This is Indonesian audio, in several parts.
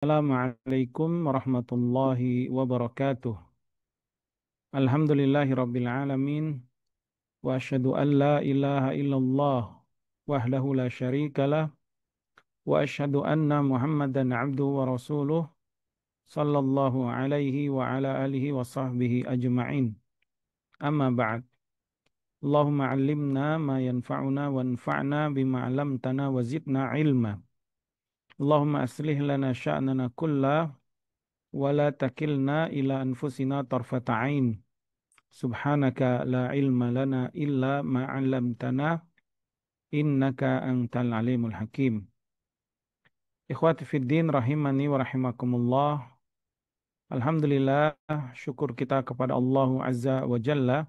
Assalamualaikum warahmatullahi wabarakatuh. Alhamdulillahi rabbil alamin. Wa asyhadu an la ilaha illallah wahdahu la syarikalah. Wa asyhadu anna Muhammadan abduhu wa rasuluh sallallahu alaihi wa ala alihi wa sahbihi ajma'in. Amma ba'd. Allahumma allimna ma yanfa'una wanfa'na bima 'allamtana wa zidna ilma. Allahumma aslih lana sya'nana kullah wa la takilna ila anfusina tarfata 'ain. Subhanaka la ilma lana illa ma 'allamtana innaka antal alimul hakim. Ikhwati fid din rahimani wa rahimakumullah. Alhamdulillah, syukur kita kepada Allah Azza wa Jalla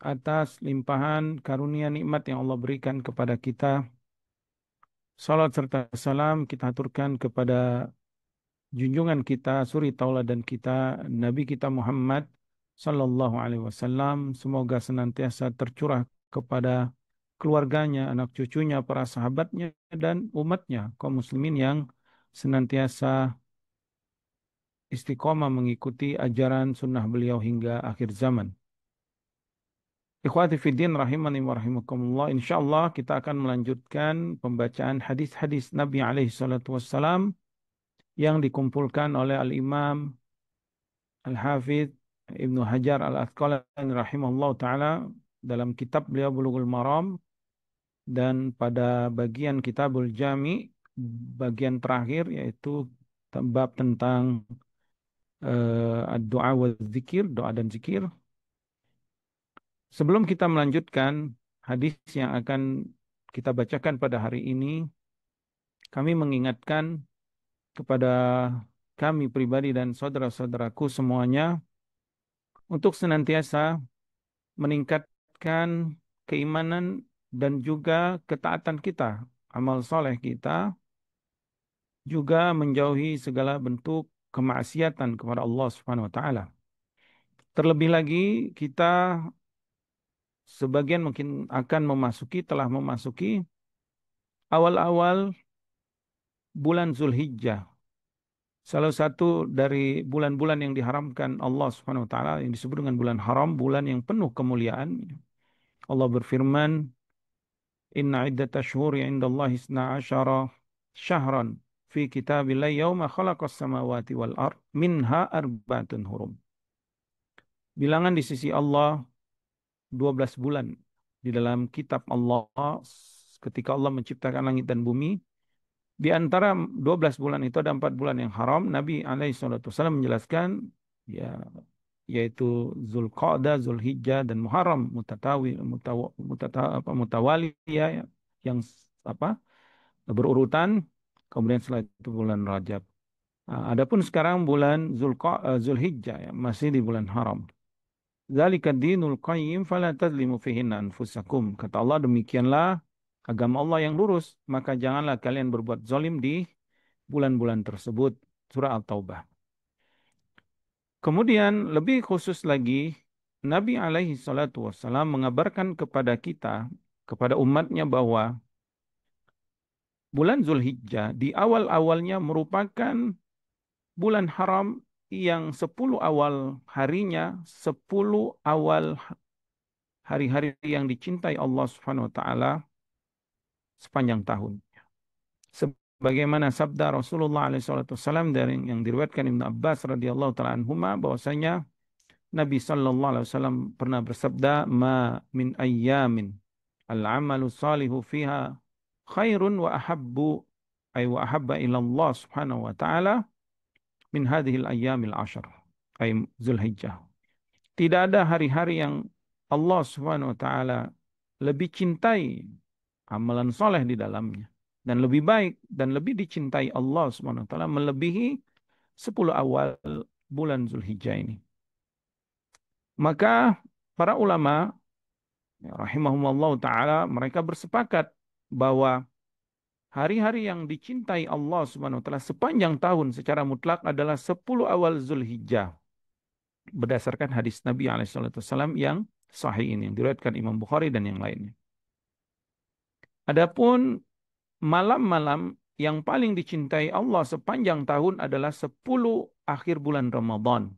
atas limpahan karunia nikmat yang Allah berikan kepada kita. Salat serta salam kita aturkan kepada junjungan kita, suri tauladan kita, Nabi kita Muhammad sallallahu alaihi wasallam. Semoga senantiasa tercurah kepada keluarganya, anak cucunya, para sahabatnya, dan umatnya, kaum muslimin yang senantiasa istiqomah mengikuti ajaran sunnah beliau hingga akhir zaman. Ikhwati fiddin rahimani wa rahimakumullah. Insyaallah kita akan melanjutkan pembacaan hadis-hadis Nabi alaihi salatu wassalam yang dikumpulkan oleh Al-Imam Al-Hafidh Ibnu Hajar Al-Asqalani rahimahullah ta'ala dalam kitab beliau Bulughul Maram, dan pada bagian Kitabul Jami, bagian terakhir, yaitu bab tentang doa wa zikir, doa dan zikir. Sebelum kita melanjutkan hadis yang akan kita bacakan pada hari ini, kami mengingatkan kepada kami pribadi dan saudara-saudaraku semuanya untuk senantiasa meningkatkan keimanan dan juga ketaatan kita, amal soleh kita, juga menjauhi segala bentuk kemaksiatan kepada Allah Subhanahu wa taala. Terlebih lagi kita sebagian mungkin akan telah memasuki awal-awal bulan Zulhijjah. Salah satu dari bulan-bulan yang diharamkan Allah Subhanahu wa taala, yang disebut dengan bulan haram, bulan yang penuh kemuliaan. Allah berfirman, "Inna iddata syhuri 'indallahi isna asyara syahran fi kitabillah yauma khalaqas samawati wal ard minha arba'atun hurum." Bilangan di sisi Allah 12 bulan di dalam kitab Allah ketika Allah menciptakan langit dan bumi. Di antara 12 bulan itu ada 4 bulan yang haram. Nabi alaihissalam menjelaskan, ya, yaitu Zulqa'dah, Zulhijjah, dan Muharram mutawali, ya, yang apa berurutan. Kemudian setelah itu bulan Rajab. Nah, adapun sekarang bulan Zulhijjah, ya, masih di bulan haram. Dzalika dinul qayyim fala tadzlimu fihinna anfusakum. Kata Allah, demikianlah agama Allah yang lurus, maka janganlah kalian berbuat zalim di bulan-bulan tersebut. Surah At-Taubah. Kemudian lebih khusus lagi, Nabi alaihi salatu wassalam mengabarkan kepada kita, kepada umatnya, bahwa bulan Zulhijjah di awal-awalnya merupakan bulan haram yang 10 awal harinya, 10 awal hari-hari yang dicintai Allah Subhanahu wa taala sepanjang tahun. Sebagaimana sabda Rasulullah SAW dari yang diriwayatkan Ibnu Abbas radhiyallahu taala anhuma, bahwasanya Nabi sallallahu alaihi wasallam pernah bersabda, "Ma min ayyamin al-amalu salihu fiha khairun wa ahabbu ay wa ahabba ila Allah Subhanahu wa taala min hadhil ayyamil ashar." Ay Zulhijjah. Tidak ada hari-hari yang Allah Subhanahu wa taala lebih cintai amalan soleh di dalamnya, dan lebih baik dan lebih dicintai Allah Subhanahu wa taala melebihi 10 awal bulan Zulhijjah ini. Maka para ulama, ya, rahimahumullah taala, mereka bersepakat bahwa hari-hari yang dicintai Allah Subhanahu wa taala sepanjang tahun secara mutlak adalah 10 awal Zulhijjah, berdasarkan hadis Nabi alaihissalam yang sahih ini, yang diriwayatkan Imam Bukhari dan yang lainnya. Adapun malam-malam yang paling dicintai Allah sepanjang tahun adalah 10 akhir bulan Ramadan.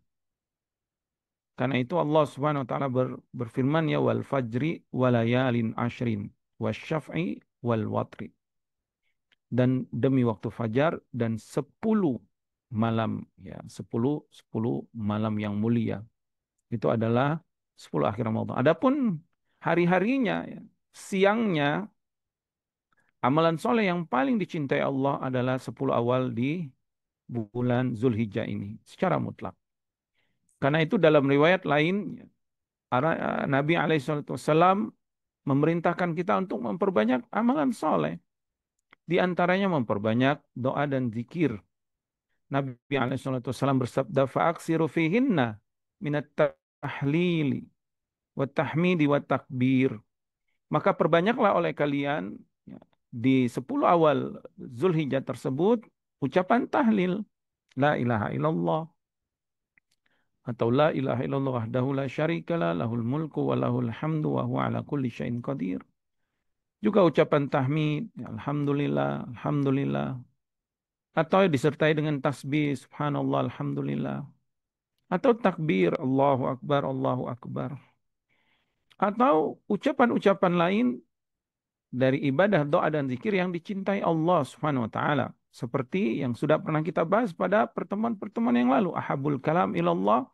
Karena itu Allah Subhanahu wa taala berfirman ya wal fajri walayalin ashrin wasyaf'i wal watri. Dan demi waktu fajar dan 10 malam ya 10 malam yang mulia. Itu adalah 10 akhir Ramadan. Adapun hari-harinya ya, siangnya amalan soleh yang paling dicintai Allah adalah 10 awal di bulan Zulhijjah ini secara mutlak. Karena itu dalam riwayat lain Nabi Alaihissalam memerintahkan kita untuk memperbanyak amalan soleh. Di antaranya memperbanyak doa dan zikir. Nabi Alaihissalam bersabda, "Fa'aksiru fihinna minat tahlili wa tahmidi wa takbir." Maka perbanyaklah oleh kalian ya, di 10 awal Zulhijjah tersebut ucapan tahlil. La ilaha illallah atau la ilaha illallah wahdahu la syarikalah lahul mulku wa lahul hamdu wa huwa ala kulli syai'in qadir. Juga ucapan tahmid, ya, alhamdulillah, alhamdulillah. Atau disertai dengan tasbih, subhanallah, alhamdulillah. Atau takbir, Allahu Akbar, Allahu Akbar. Atau ucapan-ucapan lain dari ibadah, doa, dan zikir yang dicintai Allah Subhanahu wa Ta'ala. Seperti yang sudah pernah kita bahas pada pertemuan-pertemuan yang lalu. Ahabul kalam ilallah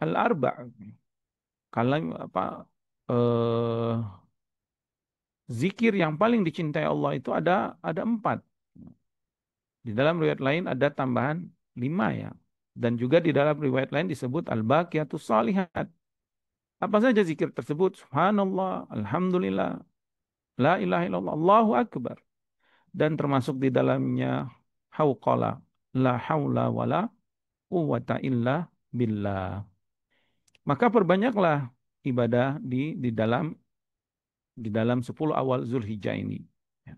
al-arba'. Kalam apa? Eh, Zikir yang paling dicintai Allah itu ada 4. Di dalam riwayat lain ada tambahan 5 ya. Dan juga di dalam riwayat lain disebut al-baqiyatus shalihat. Apa saja zikir tersebut? Subhanallah, alhamdulillah, la ilaha illallah, Allahu akbar. Dan termasuk di dalamnya hauqala, la haula wala quwwata illa billah. Maka perbanyaklah ibadah di dalam 10 awal Zulhijjah ini. Ya.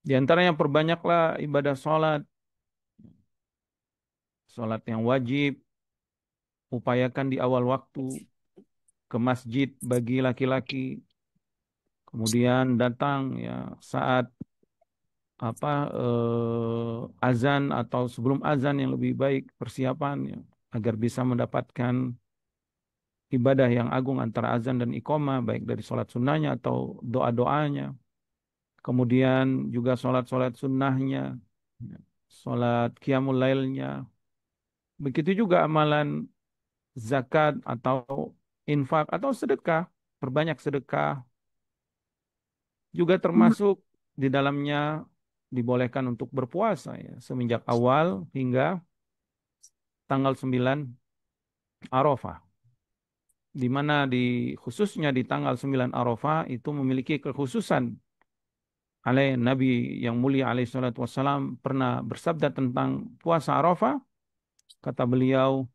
Di antaranya perbanyaklah ibadah salat, salat yang wajib, upayakan di awal waktu ke masjid bagi laki-laki, kemudian datang ya saat azan atau sebelum azan yang lebih baik persiapan ya, agar bisa mendapatkan ibadah yang agung antara azan dan iqamah baik dari sholat sunnahnya atau doa-doanya. Kemudian juga sholat-sholat sunnahnya, ya, sholat qiyamul lailnya. Begitu juga amalan zakat atau infak atau sedekah, perbanyak sedekah juga termasuk di dalamnya dibolehkan untuk berpuasa ya, semenjak awal hingga tanggal 9 Arafah. Di mana khususnya di tanggal 9 Arafah itu memiliki kekhususan. Nabi yang mulia alaihi salatu wassalam pernah bersabda tentang puasa Arafah. Kata beliau,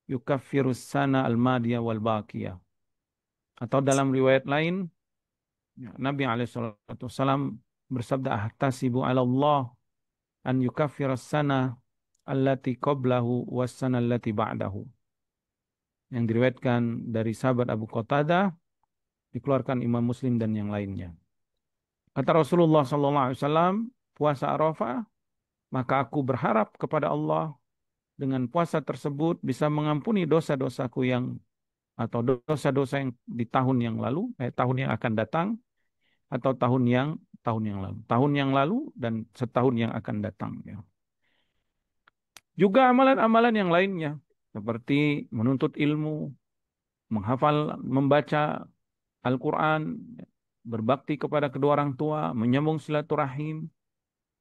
yukaffirus sana al-madiyah wal baqiyah. Atau dalam riwayat lain, ya, Nabi alaihi salatu wassalam bersabda, ahtasibu ala Allah an yukaffiras sana allati qablahu was sana allati ba'dahu. Yang diriwayatkan dari sahabat Abu Qatadah, dikeluarkan Imam Muslim dan yang lainnya. Kata Rasulullah SAW, puasa Arafah, maka aku berharap kepada Allah dengan puasa tersebut bisa mengampuni dosa-dosaku atau dosa-dosa yang di tahun yang lalu, tahun yang akan datang, atau tahun yang lalu dan setahun yang akan datang. Ya. Juga amalan-amalan yang lainnya, seperti menuntut ilmu, menghafal, membaca Al-Quran, berbakti kepada kedua orang tua, menyambung silaturahim,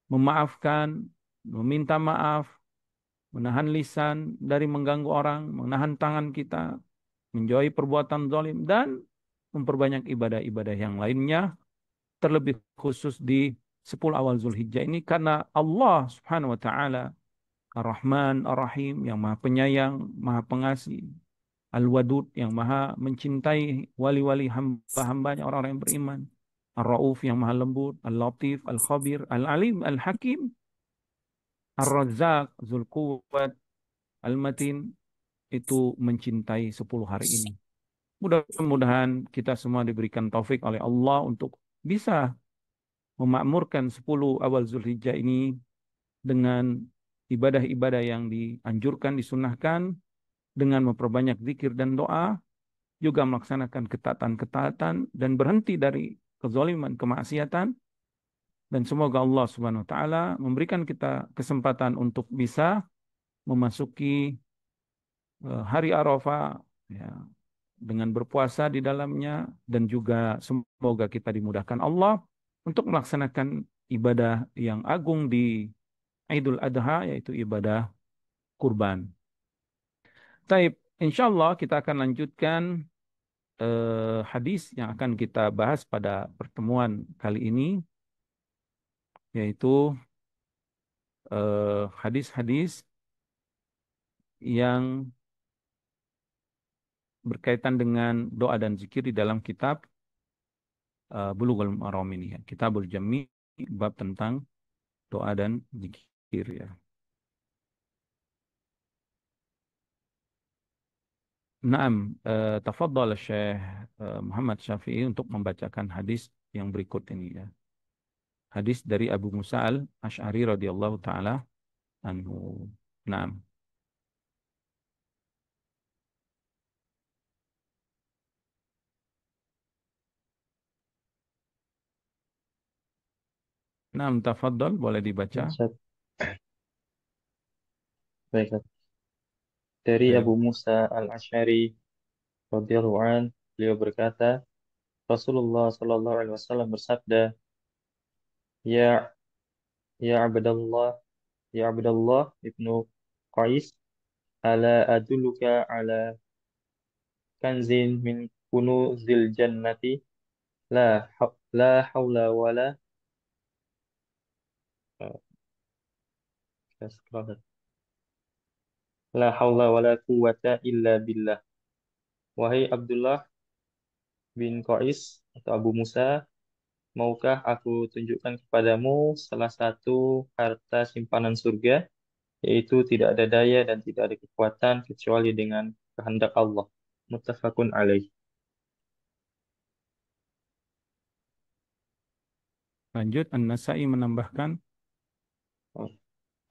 memaafkan, meminta maaf, menahan lisan dari mengganggu orang, menahan tangan kita, menjauhi perbuatan zalim, dan memperbanyak ibadah-ibadah yang lainnya, terlebih khusus di 10 awal Zulhijjah ini, karena Allah Subhanahu wa Ta'ala Ar-Rahman, Ar-Rahim, yang Maha Penyayang, Maha Pengasih, Al-Wadud, yang Maha mencintai wali-wali hamba-hambanya, orang-orang yang beriman, Ar-Rauf, yang Maha Lembut, Al-Latif, Al-Khabir, Al-Alim, Al-Hakim, Ar-Razzaq, Dzulquwwat, Al-Matin, itu mencintai 10 hari ini. Mudah-mudahan kita semua diberikan taufik oleh Allah untuk bisa memakmurkan 10 awal Zulhijjah ini dengan ibadah-ibadah yang dianjurkan, disunahkan, dengan memperbanyak zikir dan doa, juga melaksanakan ketaatan-ketaatan dan berhenti dari kezaliman, kemaksiatan. Dan semoga Allah Subhanahu wa taala memberikan kita kesempatan untuk bisa memasuki hari Arafah ya, dengan berpuasa di dalamnya, dan juga semoga kita dimudahkan Allah untuk melaksanakan ibadah yang agung di Idul Adha, yaitu ibadah kurban. Taib, insya Allah kita akan lanjutkan hadis yang akan kita bahas pada pertemuan kali ini, yaitu hadis-hadis yang berkaitan dengan doa dan zikir di dalam kitab Bulughul Maram ini ya. Kitabul Jami, bab tentang doa dan zikir ya. Naam, tafadhal Syekh Muhammad Syafi'i untuk membacakan hadis yang berikut ini ya. Hadis dari Abu Musa al-Asy'ari radhiyallahu taala anhu. Naam. Naam, tafadhal boleh dibaca. Ustaz. Baik, Ustaz. Dari Baik. Abu Musa al-Asy'ari radhiyallahu an, beliau berkata, Rasulullah Shallallahu alaihi wasallam bersabda, Ya ya Abdullah, ya Abdullah ibnu Qais, ala adulluka ala kanzin min kunuzil jannati la haula wala la haula wala quwwata illa billah. Wahai Abdullah bin Qais atau Abu Musa, maukah aku tunjukkan kepadamu salah satu harta simpanan surga, yaitu tidak ada daya dan tidak ada kekuatan kecuali dengan kehendak Allah. Muttafaqun alaih. Lanjut, An-Nasai menambahkan,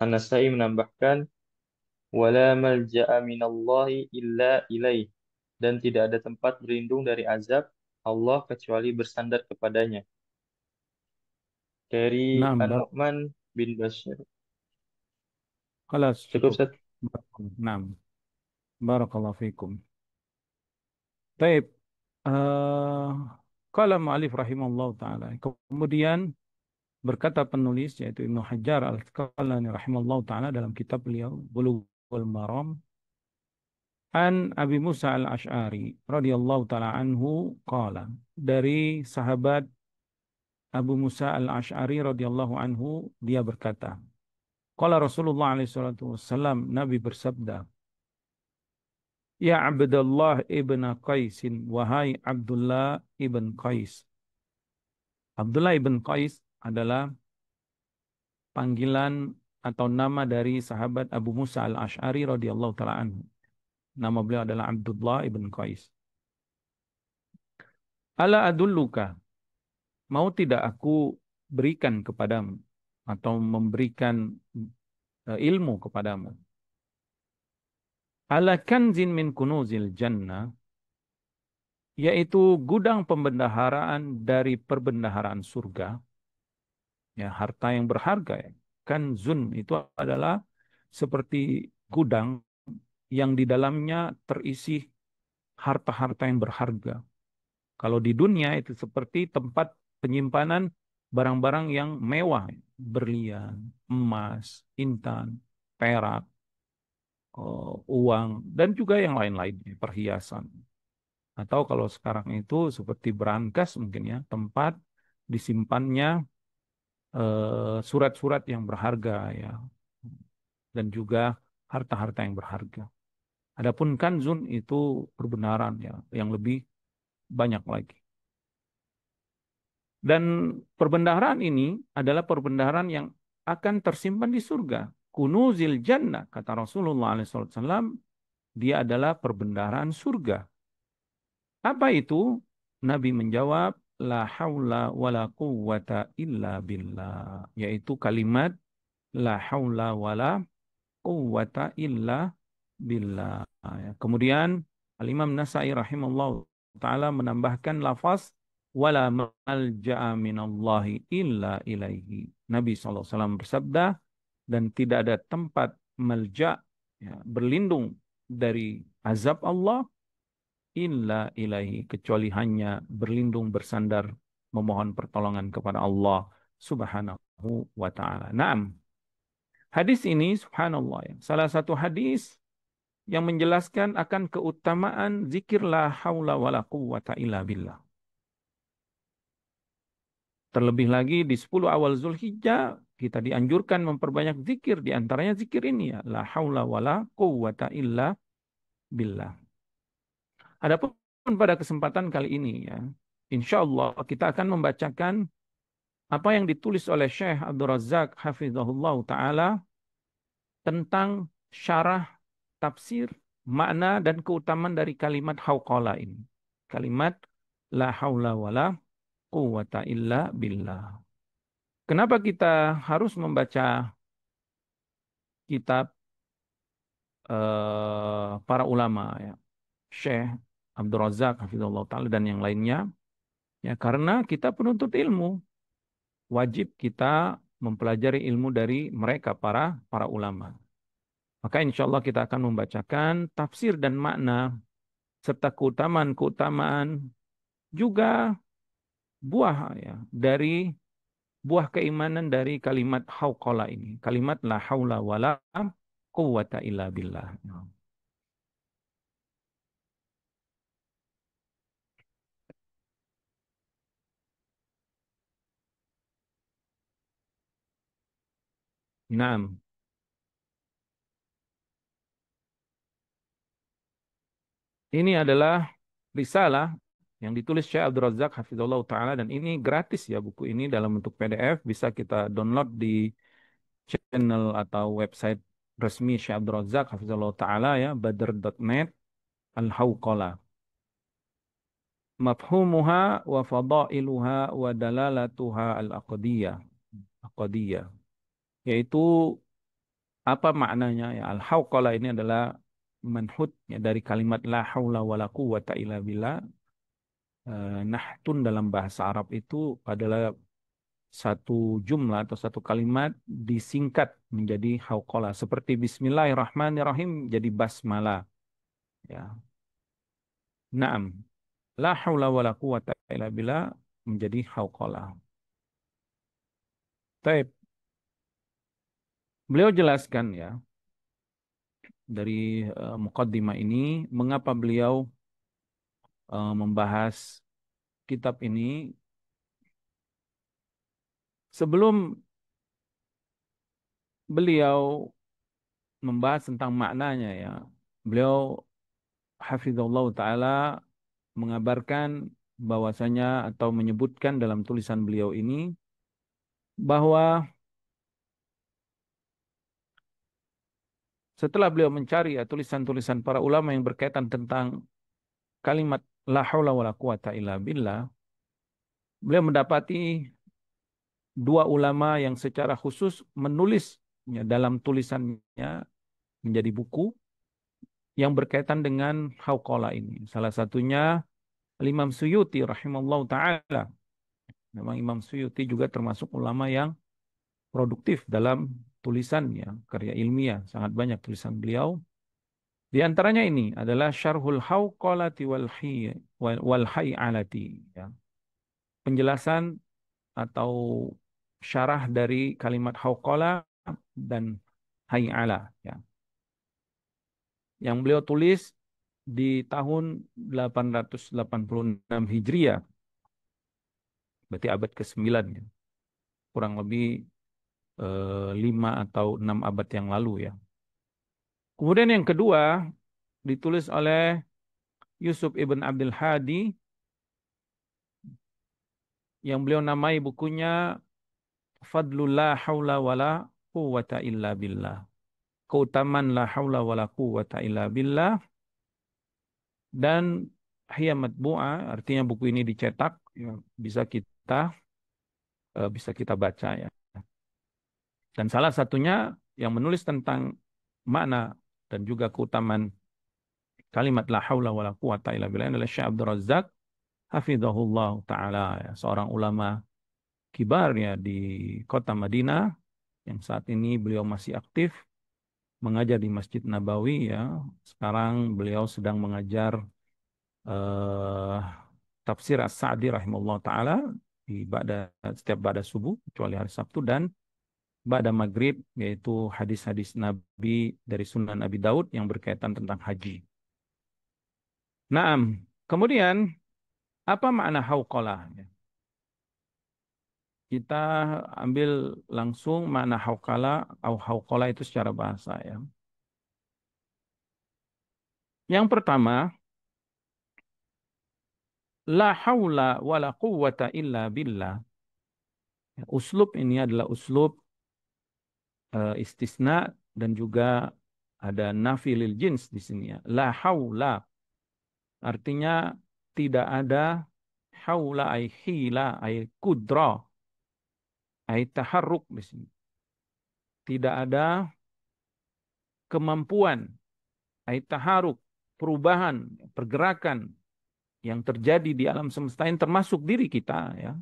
An-Nasai menambahkan, wala malja'a minallahi illa ilaih. Dan tidak ada tempat berlindung dari azab Allah kecuali bersandar kepadanya. Dari naam, An-Nu'man bin Bashir. khalas Cukup, cukup. Ustaz? Naam, barakallahu fikum. Taib, qala mu'alif rahimahullah ta'ala. Kemudian berkata penulis, yaitu Ibnu Hajar al-Asqalani rahimahullah ta'ala dalam kitab beliau Bulughul Maram, an Abi Musa al-Ash'ari radhiyallahu ta'ala anhu qala, dari sahabat Abu Musa al-Ash'ari radhiyallahu anhu, dia berkata, qala Rasulullah alaihi salatu wassalam, Nabi bersabda, Ya Abdullah ibn Qaisin, wahai Abdullah ibn Qais. Abdullah ibn Qais adalah panggilan atau nama dari sahabat Abu Musa al-Ash'ari radhiyallahu taala anhu. Nama beliau adalah Abdullah ibn Qais. Ala adulluka, mau tidak aku berikan kepadamu atau memberikan ilmu kepadamu. Ala kanzin min kunuzil jannah, yaitu gudang pembendaharaan dari perbendaharaan surga. Ya, harta yang berharga ya. Kanzun itu adalah seperti gudang yang di dalamnya terisi harta-harta yang berharga. Kalau di dunia itu seperti tempat penyimpanan barang-barang yang mewah, berlian, emas, intan, perak, uang, dan juga yang lain-lain, perhiasan. Atau kalau sekarang itu seperti berangkas mungkin ya, tempat disimpannya surat-surat yang berharga ya, dan juga harta-harta yang berharga. Adapun kanzun itu perbenaran ya, yang lebih banyak lagi. Dan perbendaharaan ini adalah perbendaharaan yang akan tersimpan di surga. Kunuzil jannah, kata Rasulullah SAW, dia adalah perbendaharaan surga. Apa itu? Nabi menjawab, la haula wala quwwata illa billah, yaitu kalimat la haula wala quwwata illa billah. Ya. Kemudian Al-Imam Nasai rahimahullah taala menambahkan lafaz wala malja'a minallahi illa ilaihi. Nabi SAW bersabda, dan tidak ada tempat malja, ya, berlindung dari azab Allah illa ilaihi, kecuali hanya berlindung bersandar memohon pertolongan kepada Allah Subhanahu wa taala. Naam. Hadis ini subhanallah ya, salah satu hadis yang menjelaskan akan keutamaan zikir la haula wala quwwata illa billah. Terlebih lagi di 10 awal Zulhijjah kita dianjurkan memperbanyak zikir, di antaranya zikir ini ya, la haula wala quwwata illa billah. Adapun pada kesempatan kali ini ya, insya Allah kita akan membacakan apa yang ditulis oleh Syekh Abdul Razak Hafizahullah Ta'ala tentang syarah, tafsir, makna, dan keutamaan dari kalimat hauqala ini. Kalimat la haula wala quwwata illa billah. Kenapa kita harus membaca kitab para ulama ya, Syekh Abdul Razak Hafizahullah Ta'ala dan yang lainnya? Ya, karena kita penuntut ilmu, wajib kita mempelajari ilmu dari mereka para ulama. Maka insya Allah kita akan membacakan tafsir dan makna serta keutamaan-keutamaan juga buah ya dari buah keimanan dari kalimat hauqala ini. Kalimat la haula wala quwwata illa billah. Nah, ini adalah risalah yang ditulis Syekh Abdul Razak Hafizullah Ta'ala, dan ini gratis ya, buku ini dalam bentuk PDF bisa kita download di channel atau website resmi Syekh Abdul Razak Hafizullah Ta'ala ya, badr.net al-hauqala. Mafhumuha wa fadailuha wa dalalatuha al-aqdiyah. Aqdiyah. Yaitu apa maknanya ya, al-hauqala ini adalah manhut ya, dari kalimat la haula wala quwwata illa billah. Nahtun dalam bahasa Arab itu adalah satu jumlah atau satu kalimat disingkat menjadi hauqala, seperti Bismillahirrahmanirrahim jadi basmalah ya. Naam, la haula wala quwwata illa billah menjadi hauqala. Baik, beliau jelaskan ya dari muqaddimah ini mengapa beliau membahas kitab ini. Sebelum beliau membahas tentang maknanya ya, beliau hafizallahu taala mengabarkan bahwasanya atau menyebutkan dalam tulisan beliau ini bahwa setelah beliau mencari ya, tulisan-tulisan para ulama yang berkaitan tentang kalimat la haula wala quwata illa billah, beliau mendapati dua ulama yang secara khusus menulisnya dalam tulisannya menjadi buku yang berkaitan dengan hauqala ini. Salah satunya Imam Suyuti rahimallahu taala. Memang Imam Suyuti juga termasuk ulama yang produktif dalam tulisannya, karya ilmiah, sangat banyak tulisan beliau. Di antaranya ini adalah Syarhul Hauqalati wal Hay'alati ya. Penjelasan atau syarah dari kalimat hauqala dan hay'ala ya. Yang beliau tulis di tahun 886 Hijriah. Berarti abad ke-9 ya. Kurang lebih 5 atau 6 abad yang lalu ya. Kemudian yang kedua ditulis oleh Yusuf ibn Abdul Hadi yang beliau namai bukunya Fadlul la haula wala quwwata illa billah. Keutamaan la haula wala quwwata illa billah, dan hiya matbu'ah, artinya buku ini dicetak ya, bisa kita baca ya. Dan salah satunya yang menulis tentang makna dan juga keutamaan kalimat la haula wala quwata illa billah adalah Syekh Abdul Razak hafizahullah taala, ya, seorang ulama kibar ya di kota Madinah yang saat ini beliau masih aktif mengajar di Masjid Nabawi ya. Sekarang beliau sedang mengajar eh, tafsir As-Sa'di rahimahullah taala setiap ba'da subuh kecuali hari Sabtu dan ba'da maghrib, yaitu hadis-hadis Nabi dari Sunan Abi Daud yang berkaitan tentang haji. Naam, kemudian apa makna hauqalah? Kita ambil langsung makna hauqalah atau hauqalah itu secara bahasa ya. Yang pertama, la haula wala quwwata illa billah. Uslub ini adalah uslub istisna dan juga ada nafi lil jins di sini ya. La haula artinya tidak ada, haula ay hila ay kudra ay taharruk di sini. Tidak ada kemampuan ay taharuk, perubahan, pergerakan yang terjadi di alam semesta ini termasuk diri kita ya.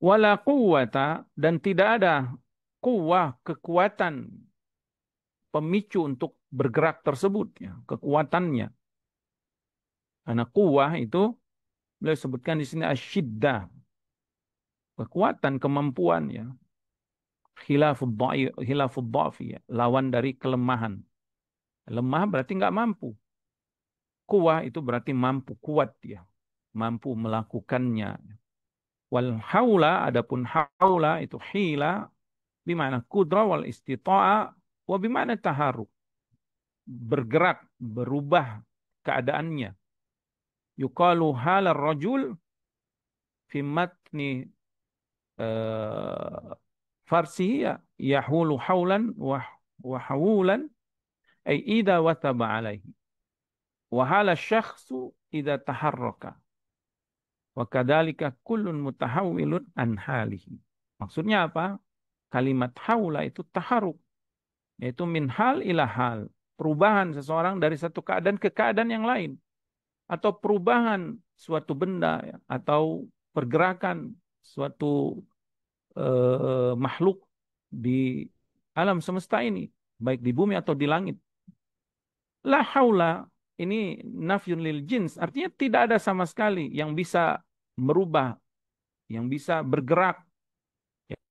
Wala quwwata dan tidak ada kuwah, kekuatan pemicu untuk bergerak tersebut ya, kekuatannya. Karena kuwah itu beliau sebutkan di sini asyiddah, kekuatan, kemampuan ya. Khilafud dha'fi ya, lawan dari kelemahan. Lemah berarti nggak mampu. Kuwah itu berarti mampu, kuat ya. Mampu melakukannya. Wal haula, adapun haula itu hila bimana kudra wal istita'a wa bimana taharuk. Bergerak, berubah keadaannya. Yuqalu halar rajul fi matni farsihi yahulu haulan wa hawulan ay idha wataba alaihi. Wa hala syakhsu idha taharraka. Wa kadzalika kullun mutahawwilun an halihi. Maksudnya apa? Kalimat haula itu taharuk, yaitu min hal ila hal, perubahan seseorang dari satu keadaan ke keadaan yang lain, atau perubahan suatu benda ya, atau pergerakan suatu makhluk di alam semesta ini, baik di bumi atau di langit. La haula ini nafyun lil jins, artinya tidak ada sama sekali yang bisa merubah, yang bisa bergerak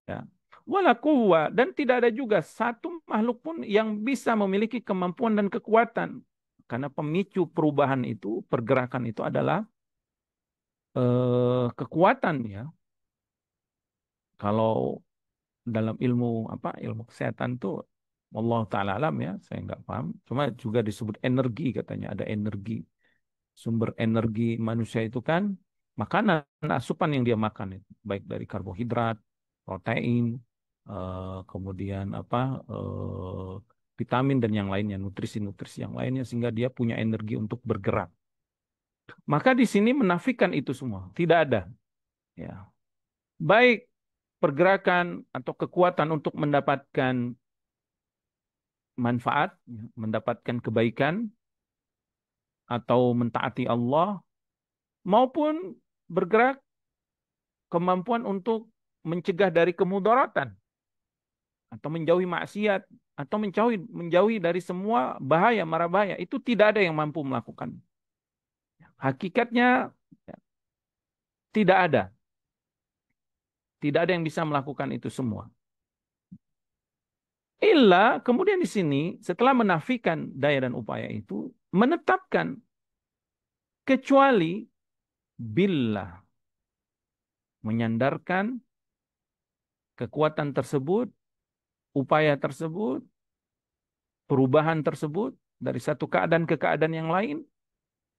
ya. Wala quwwa dan tidak ada juga satu makhluk pun yang bisa memiliki kemampuan dan kekuatan. Karena pemicu perubahan itu, pergerakan itu adalah kekuatan ya. Kalau dalam ilmu apa, ilmu kesehatan tuh Allah taala alam ya, saya nggak paham. Cuma juga disebut energi, katanya ada energi. Sumber energi manusia itu kan makanan, asupan yang dia makan itu, baik dari karbohidrat, protein, kemudian apa, vitamin dan yang lainnya, nutrisi-nutrisi yang lainnya sehingga dia punya energi untuk bergerak. Maka di sini menafikan itu semua, tidak ada. Ya, baik pergerakan atau kekuatan untuk mendapatkan manfaat, ya, mendapatkan kebaikan atau mentaati Allah, maupun bergerak kemampuan untuk mencegah dari kemudaratan atau menjauhi maksiat atau menjauhi dari semua bahaya, mara bahaya, itu tidak ada yang mampu melakukan. Hakikatnya ya, tidak ada. Tidak ada yang bisa melakukan itu semua. Illa kemudian di sini setelah menafikan daya dan upaya itu menetapkan kecuali billah, menyandarkan kekuatan tersebut, upaya tersebut, perubahan tersebut dari satu keadaan ke keadaan yang lain,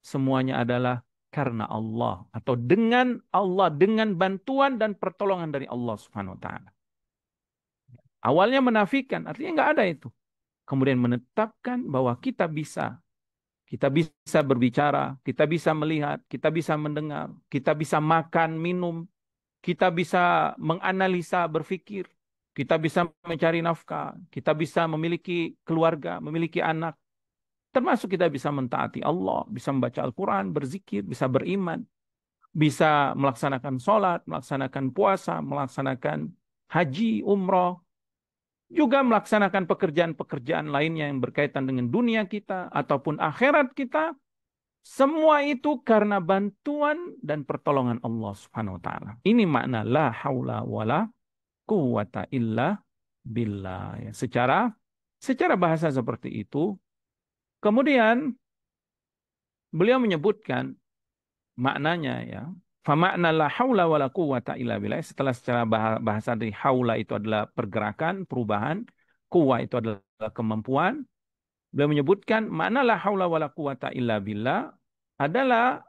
semuanya adalah karena Allah atau dengan Allah, dengan bantuan dan pertolongan dari Allah Subhanahu wa taala. Awalnya menafikan, artinya nggak ada itu. Kemudian menetapkan bahwa kita bisa Kita bisa berbicara, kita bisa melihat, kita bisa mendengar, kita bisa makan, minum, kita bisa menganalisa, berpikir, kita bisa mencari nafkah, kita bisa memiliki keluarga, memiliki anak. Termasuk kita bisa mentaati Allah, bisa membaca Al-Quran, berzikir, bisa beriman, bisa melaksanakan sholat, melaksanakan puasa, melaksanakan haji, umroh, juga melaksanakan pekerjaan-pekerjaan lainnya yang berkaitan dengan dunia kita ataupun akhirat kita. Semua itu karena bantuan dan pertolongan Allah Subhanahu wa taala. Ini makna la haula wala quwata illa billah. Ya, secara bahasa seperti itu. Kemudian beliau menyebutkan maknanya ya. Famakna la haula wala quwata illa billah. Setelah secara bahasa dari haula itu adalah pergerakan, perubahan, quwa itu adalah kemampuan. Beliau menyebutkan makna la haula wala quwata illa billah adalah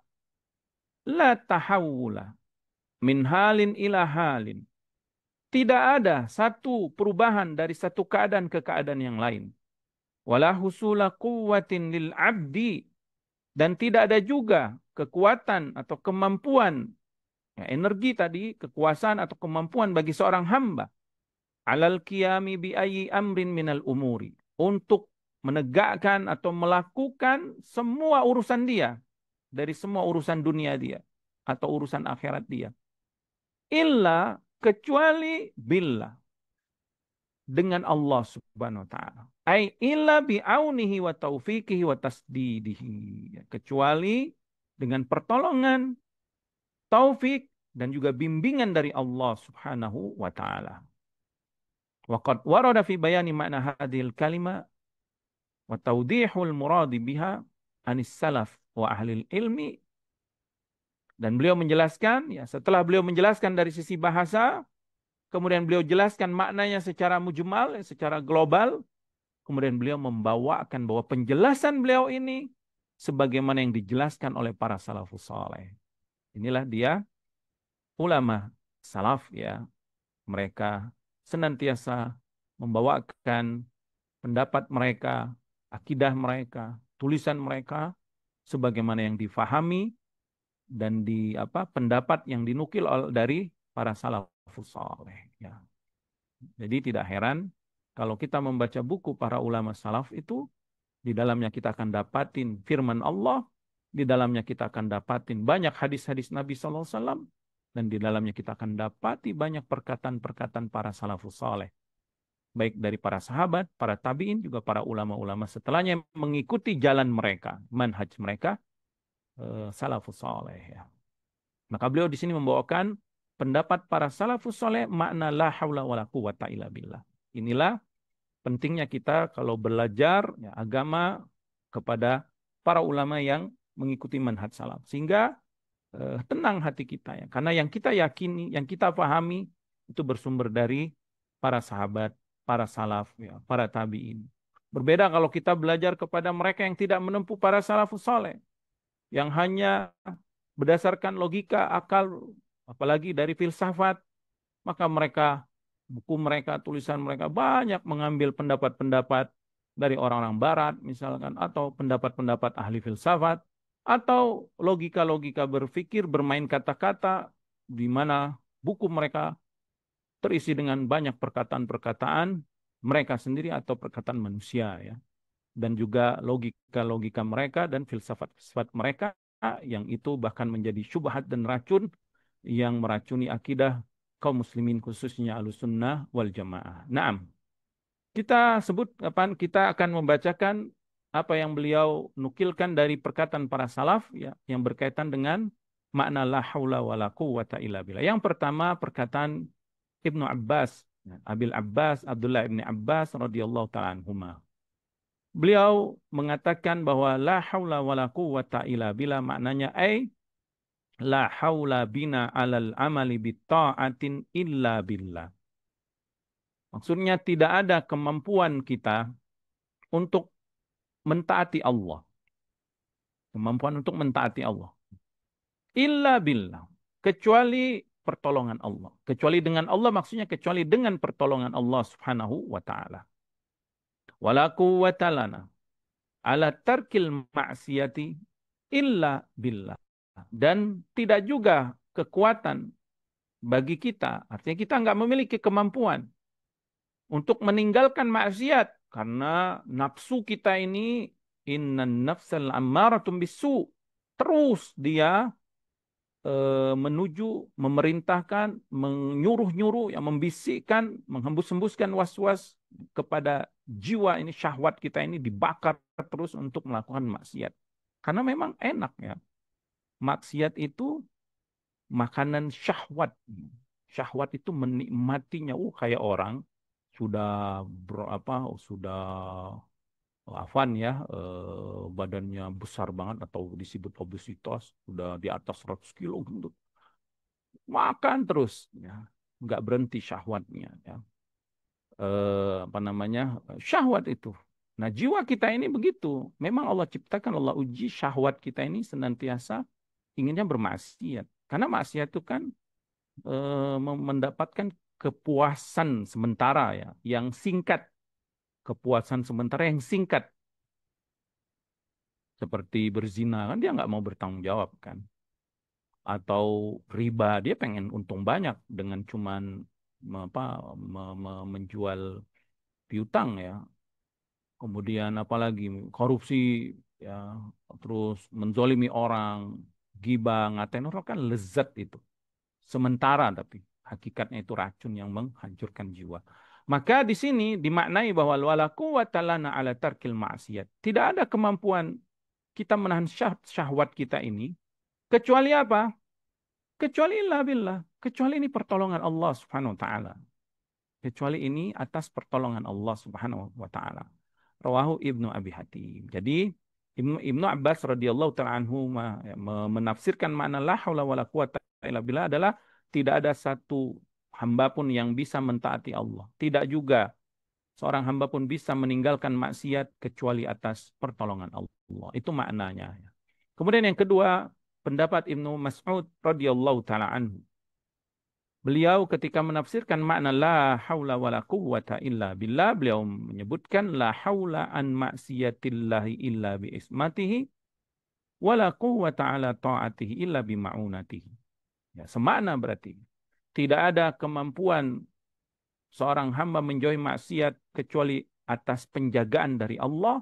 la tahawula min halin ila halin. Tidak ada satu perubahan dari satu keadaan ke keadaan yang lain. Wala husula quwwatin lil abdi. Dan tidak ada juga kekuatan atau kemampuan, ya, energi tadi, kekuasaan atau kemampuan bagi seorang hamba. Alal qiyami bi ayyi amrin minal umuri. Untuk menegakkan atau melakukan semua urusan dia. Dari semua urusan dunia dia. Atau urusan akhirat dia. Illa kecuali billah, dengan Allah Subhanahu wa taala. Ai illa bi'aunihi wa taufiqihi wa tasdidihi. Kecuali dengan pertolongan, taufik dan juga bimbingan dari Allah Subhanahu wa taala. Wa qad warada fi bayani makna hadhil kalima wa tawdihul muradi biha anis salaf wa ahlil ilmi. Dan beliau menjelaskan, ya, setelah beliau menjelaskan dari sisi bahasa, kemudian beliau jelaskan maknanya secara mujmal, secara global. Kemudian beliau membawakan bahwa penjelasan beliau ini sebagaimana yang dijelaskan oleh para salafus saleh. Inilah dia ulama salaf ya. Mereka senantiasa membawakan pendapat mereka, akidah mereka, tulisan mereka sebagaimana yang difahami dan pendapat yang dinukil dari para salafus saleh ya. Jadi tidak heran kalau kita membaca buku para ulama salaf itu, di dalamnya kita akan dapatin firman Allah, di dalamnya kita akan dapatin banyak hadis-hadis Nabi SAW, dan di dalamnya kita akan dapati banyak perkataan-perkataan para salafus saleh. Baik dari para sahabat, para tabi'in, juga para ulama-ulama setelahnya yang mengikuti jalan mereka, manhaj mereka, salafus saleh ya. Maka beliau di sini membawakan pendapat para salafus saleh makna la haula wala quwata illa billah. Inilah pentingnya kita kalau belajar ya, agama kepada para ulama yang mengikuti manhaj salaf. Sehingga tenang hati kita ya. Karena yang kita yakini, yang kita pahami itu bersumber dari para sahabat, para salaf, ya, para tabi'in. Berbeda kalau kita belajar kepada mereka yang tidak menempuh para salafus saleh, yang hanya berdasarkan logika, akal, apalagi dari filsafat, maka mereka, buku mereka, tulisan mereka banyak mengambil pendapat-pendapat dari orang-orang barat misalkan, atau pendapat-pendapat ahli filsafat, atau logika-logika berpikir, bermain kata-kata, di mana buku mereka terisi dengan banyak perkataan-perkataan mereka sendiri atau perkataan manusia ya. Dan juga logika-logika mereka dan filsafat-filsafat mereka yang itu bahkan menjadi syubhat dan racun yang meracuni akidah kaum muslimin khususnya Ahlussunnah wal Jamaah. Naam. Kita akan membacakan apa yang beliau nukilkan dari perkataan para salaf ya, yang berkaitan dengan makna la haula wala quwata illa billah. Yang pertama perkataan Ibnu Abbas, Abil Abbas, Abdullah ibni Abbas radhiyallahu ta'ala anhuma. Beliau mengatakan bahwa la haula wala quwata illa billah maknanya la haula bina alal amali bitta'atin illa billah. Maksudnya tidak ada kemampuan kita untuk mentaati Allah. Kemampuan untuk mentaati Allah. Illa billah. Kecuali pertolongan Allah. Kecuali dengan Allah maksudnya kecuali dengan pertolongan Allah subhanahu wa ta'ala. Wala quwwata lana. ala tarkil ma'siyati illa billah. Dan tidak juga kekuatan bagi kita, artinya kita nggak memiliki kemampuan untuk meninggalkan maksiat karena nafsu kita ini innan nafsal ammaratum bisu, terus dia menuju memerintahkan, menyuruh-nyuruh, yang membisikkan, menghembus-hembuskan was-was kepada jiwa ini, syahwat kita ini dibakar terus untuk melakukan maksiat. Karena memang enak ya. Maksiat itu makanan syahwat. Syahwat itu menikmatinya. Kayak orang sudah sudah Afan ya, badannya besar banget atau disebut obesitas, sudah di atas 100 kilo gendut. Makan terus, ya, nggak berhenti syahwatnya. Ya. Apa namanya, syahwat itu. Nah, jiwa kita ini begitu. Memang Allah ciptakan, Allah uji syahwat kita ini senantiasa inginnya bermaksiat. Karena maksiat itu kan mendapatkan kepuasan sementara ya, yang singkat. Kepuasan sementara yang singkat. Seperti berzina kan dia nggak mau bertanggung jawab kan. Atau riba dia pengen untung banyak dengan cuman menjual piutang ya. Kemudian apalagi korupsi ya, terus menzolimi orang, gibah, ngatain orang kan lezat itu. Sementara tapi hakikatnya itu racun yang menghancurkan jiwa. Maka di sini dimaknai bahwa wala quwwata lana ala tarkil maksiat. Tidak ada kemampuan kita menahan syahwat kita ini kecuali apa? Kecuali illa billah. Kecuali ini pertolongan Allah Subhanahu wa taala. Kecuali ini atas pertolongan Allah Subhanahu wa taala. Rawahu Ibnu Abi Hatim. Jadi Ibnu Abbas radhiyallahu taala anhu menafsirkan makna la haula wala quwata illa billah adalah tidak ada satu hamba pun yang bisa mentaati Allah. Tidak juga seorang hamba pun bisa meninggalkan maksiat kecuali atas pertolongan Allah. Itu maknanya. Kemudian yang kedua, pendapat Ibnu Mas'ud radhiyallahu taala anhu. Beliau ketika menafsirkan makna la haula wala quwwata illa billah, beliau menyebutkan la haula an maksiyatillahi illa bi ismatihi wala quwwata ala ta'atihi illa bi ma'unatihi. Ya, semakna berarti tidak ada kemampuan seorang hamba menjauhi maksiat kecuali atas penjagaan dari Allah.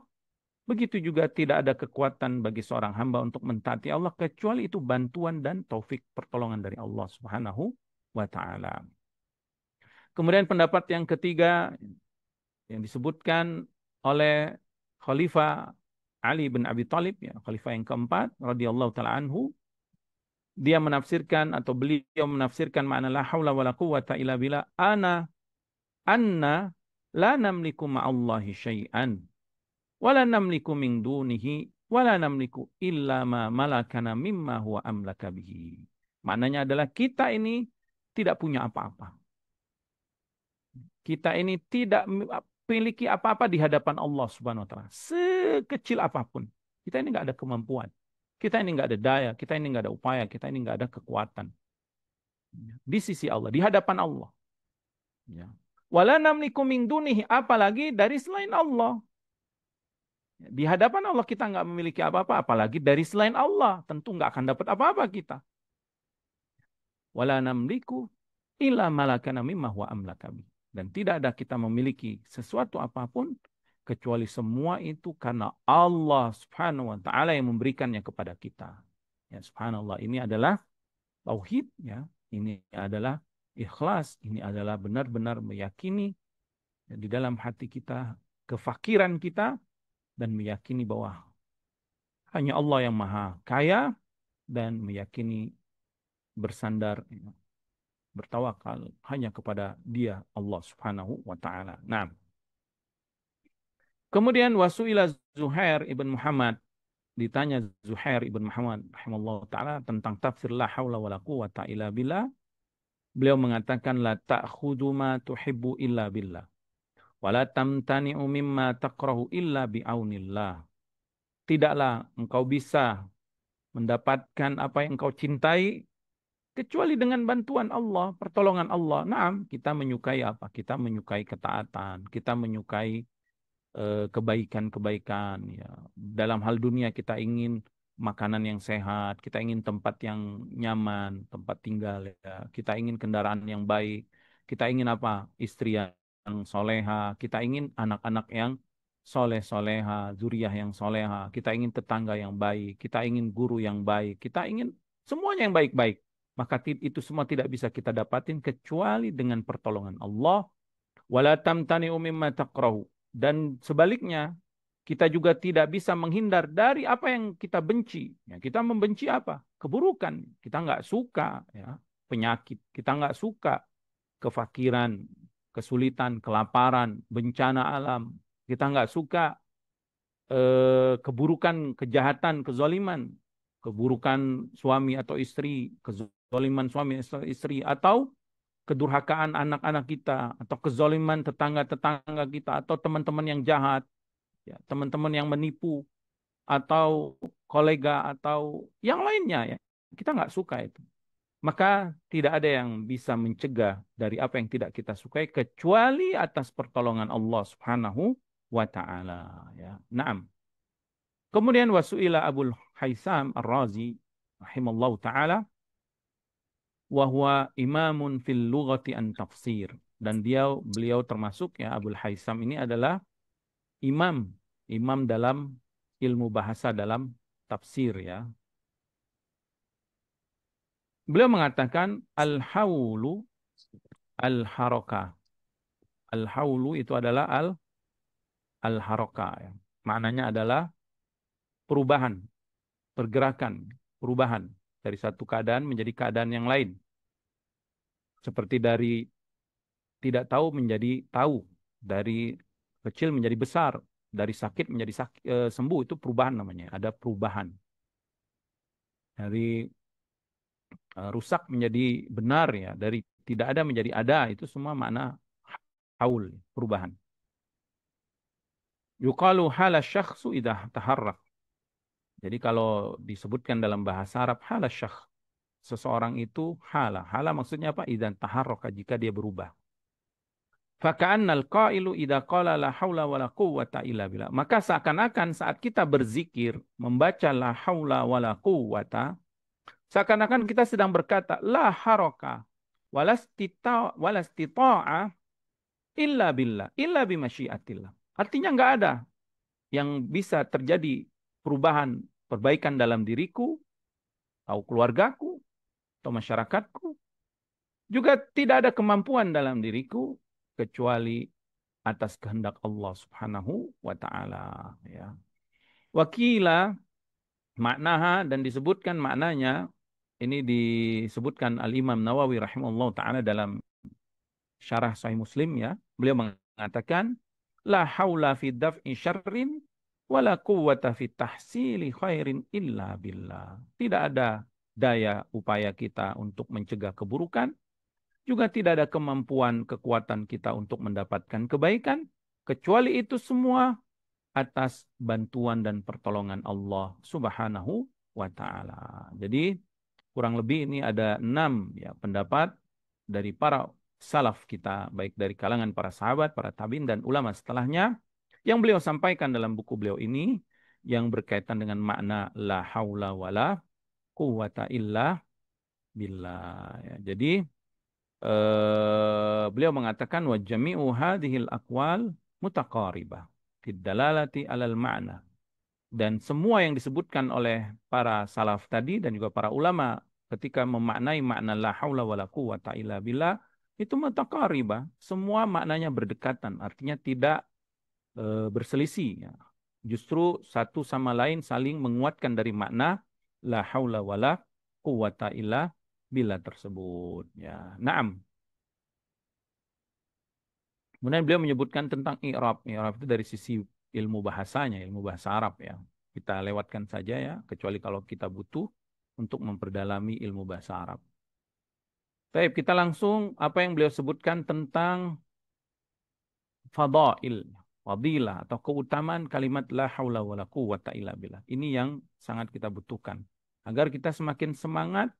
Begitu juga tidak ada kekuatan bagi seorang hamba untuk mentaati Allah kecuali itu bantuan dan taufik pertolongan dari Allah Subhanahu wa ta'ala. Kemudian pendapat yang ketiga yang disebutkan oleh Khalifah Ali bin Abi Thalib, ya, Khalifah yang keempat radhiyallahu taala anhu, dia menafsirkan atau beliau menafsirkan makna la haula wala quwwata illa billah anna la namliku ma'allahi syai'an wala namliku min dunihi wala namliku illa ma malakana mimma huwa amlaka bihi. Maknanya adalah kita ini tidak punya apa-apa. Kita ini tidak memiliki apa-apa di hadapan Allah Subhanahu wa taala. Sekecil apapun. Kita ini nggak ada kemampuan. Kita ini nggak ada daya, kita ini nggak ada upaya, kita ini nggak ada kekuatan. Di sisi Allah, di hadapan Allah. Ya. Wala namliku min dunihi, apalagi dari selain Allah. Di hadapan Allah kita nggak memiliki apa-apa, apalagi dari selain Allah. Tentu nggak akan dapat apa-apa kita. Wala namliku illa malakana mimma huwa amlaka bihi. Dan tidak ada kita memiliki sesuatu apapun kecuali semua itu karena Allah Subhanahu wa taala yang memberikannya kepada kita. Ya, subhanallah, ini adalah tauhid ya. Ini adalah ikhlas, ini adalah benar-benar meyakini ya, di dalam hati kita kefakiran kita dan meyakini bahwa hanya Allah yang Maha Kaya dan meyakini bersandar ya, bertawakal hanya kepada Dia Allah Subhanahu wa taala. Nah, kemudian wasuila Zuhair ibn Muhammad, ditanya Zuhair ibn Muhammad rahimallahu taala tentang tafsir la haula wala quwata illa billah. Beliau mengatakan la ta'khudhu ma tuhibbu illa billah wala tamtani'u mimma takrahu illa bi'aunillah. Tidaklah engkau bisa mendapatkan apa yang engkau cintai kecuali dengan bantuan Allah, pertolongan Allah. Naam, kita menyukai apa? Kita menyukai ketaatan, kita menyukai kebaikan-kebaikan ya. Dalam hal dunia kita ingin makanan yang sehat, kita ingin tempat yang nyaman, tempat tinggal ya. Kita ingin kendaraan yang baik, kita ingin apa? Istri yang soleha, kita ingin anak-anak yang soleh-soleha, zuriyah yang soleha, kita ingin tetangga yang baik, kita ingin guru yang baik, kita ingin semuanya yang baik-baik. Maka itu semua tidak bisa kita dapatin kecuali dengan pertolongan Allah. Wala tamtani'u mimma takrahu. Dan sebaliknya, kita juga tidak bisa menghindar dari apa yang kita benci. Ya, kita membenci apa? Keburukan. Kita nggak suka ya, penyakit. Kita nggak suka kefakiran, kesulitan, kelaparan, bencana alam. Kita nggak suka keburukan, kejahatan, kezaliman, keburukan suami atau istri, kezaliman suami atau istri, atau kedurhakaan anak-anak kita, atau kezaliman tetangga-tetangga kita, atau teman-teman yang jahat, ya, teman-teman yang menipu, atau kolega, atau yang lainnya ya. Kita nggak suka itu. Maka tidak ada yang bisa mencegah dari apa yang tidak kita sukai kecuali atas pertolongan Allah Subhanahu wa taala ya. Naam. Kemudian wasuila Abul Haisam Ar-Razi rahimallahu taala wa huwa imamun fil lughati an tafsir, dan beliau termasuk ya, Abul Haisam ini adalah imam imam dalam ilmu bahasa, dalam tafsir ya. Beliau mengatakan al-haulu al-harakah. Al-haulu itu adalah al-harakah ya. Maknanya adalah perubahan, pergerakan, perubahan dari satu keadaan menjadi keadaan yang lain. Seperti dari tidak tahu menjadi tahu, dari kecil menjadi besar, dari sakit menjadi sembuh, itu perubahan namanya. Ada perubahan. Dari rusak menjadi benar ya, dari tidak ada menjadi ada, itu semua makna haul, perubahan. Yuqalu hala syakhsu idah taharrak. Jadi kalau disebutkan dalam bahasa Arab hala syakh, seseorang itu hala. Hala maksudnya apa? Idan taharraka, jika dia berubah. Faka'annal qailu idza qala la haula wala quwwata illa billah. Maka seakan-akan saat kita berzikir, membaca la haula wala quwwata, seakan-akan kita sedang berkata la haraka walastita'a illa billah, illa bimasyiatillah. Artinya enggak ada yang bisa terjadi perubahan, perbaikan dalam diriku, atau keluargaku, atau masyarakatku. Juga tidak ada kemampuan dalam diriku kecuali atas kehendak Allah Subhanahu wa taala ya. Wakila maknaha, dan disebutkan maknanya, ini disebutkan Al-Imam Nawawi rahimahullah taala dalam syarah Sahih Muslim ya. Beliau mengatakan la haula fi daf'i syarrin wala quwwata fi tahsili khairin illa billah. Tidak ada daya upaya kita untuk mencegah keburukan, juga tidak ada kemampuan kekuatan kita untuk mendapatkan kebaikan, kecuali itu semua atas bantuan dan pertolongan Allah Subhanahu wa taala. Jadi kurang lebih ini ada 6 ya pendapat dari para salaf kita, baik dari kalangan para sahabat, para tabi'in, dan ulama setelahnya, yang beliau sampaikan dalam buku beliau ini, yang berkaitan dengan makna la haula wala quwwata illa billah ya. Jadi beliau mengatakan wa jami'u hadhil aqwal mutaqaribah fid dalalati alal ma'na, dan semua yang disebutkan oleh para salaf tadi dan juga para ulama ketika memaknai makna la haula wala quwwata illa billah itu mutaqaribah, semua maknanya berdekatan, artinya tidak berselisih ya. Justru satu sama lain saling menguatkan dari makna la haula wala quwwata illa billah tersebut ya. Naam. Kemudian beliau menyebutkan tentang i'rab. I'rab itu dari sisi ilmu bahasanya, ilmu bahasa Arab ya. Kita lewatkan saja ya, kecuali kalau kita butuh untuk memperdalami ilmu bahasa Arab. Baik, kita langsung apa yang beliau sebutkan tentang fadail, fadilah atau keutamaan kalimat la haula wala quwwata illa billah. Ini yang sangat kita butuhkan agar kita semakin semangat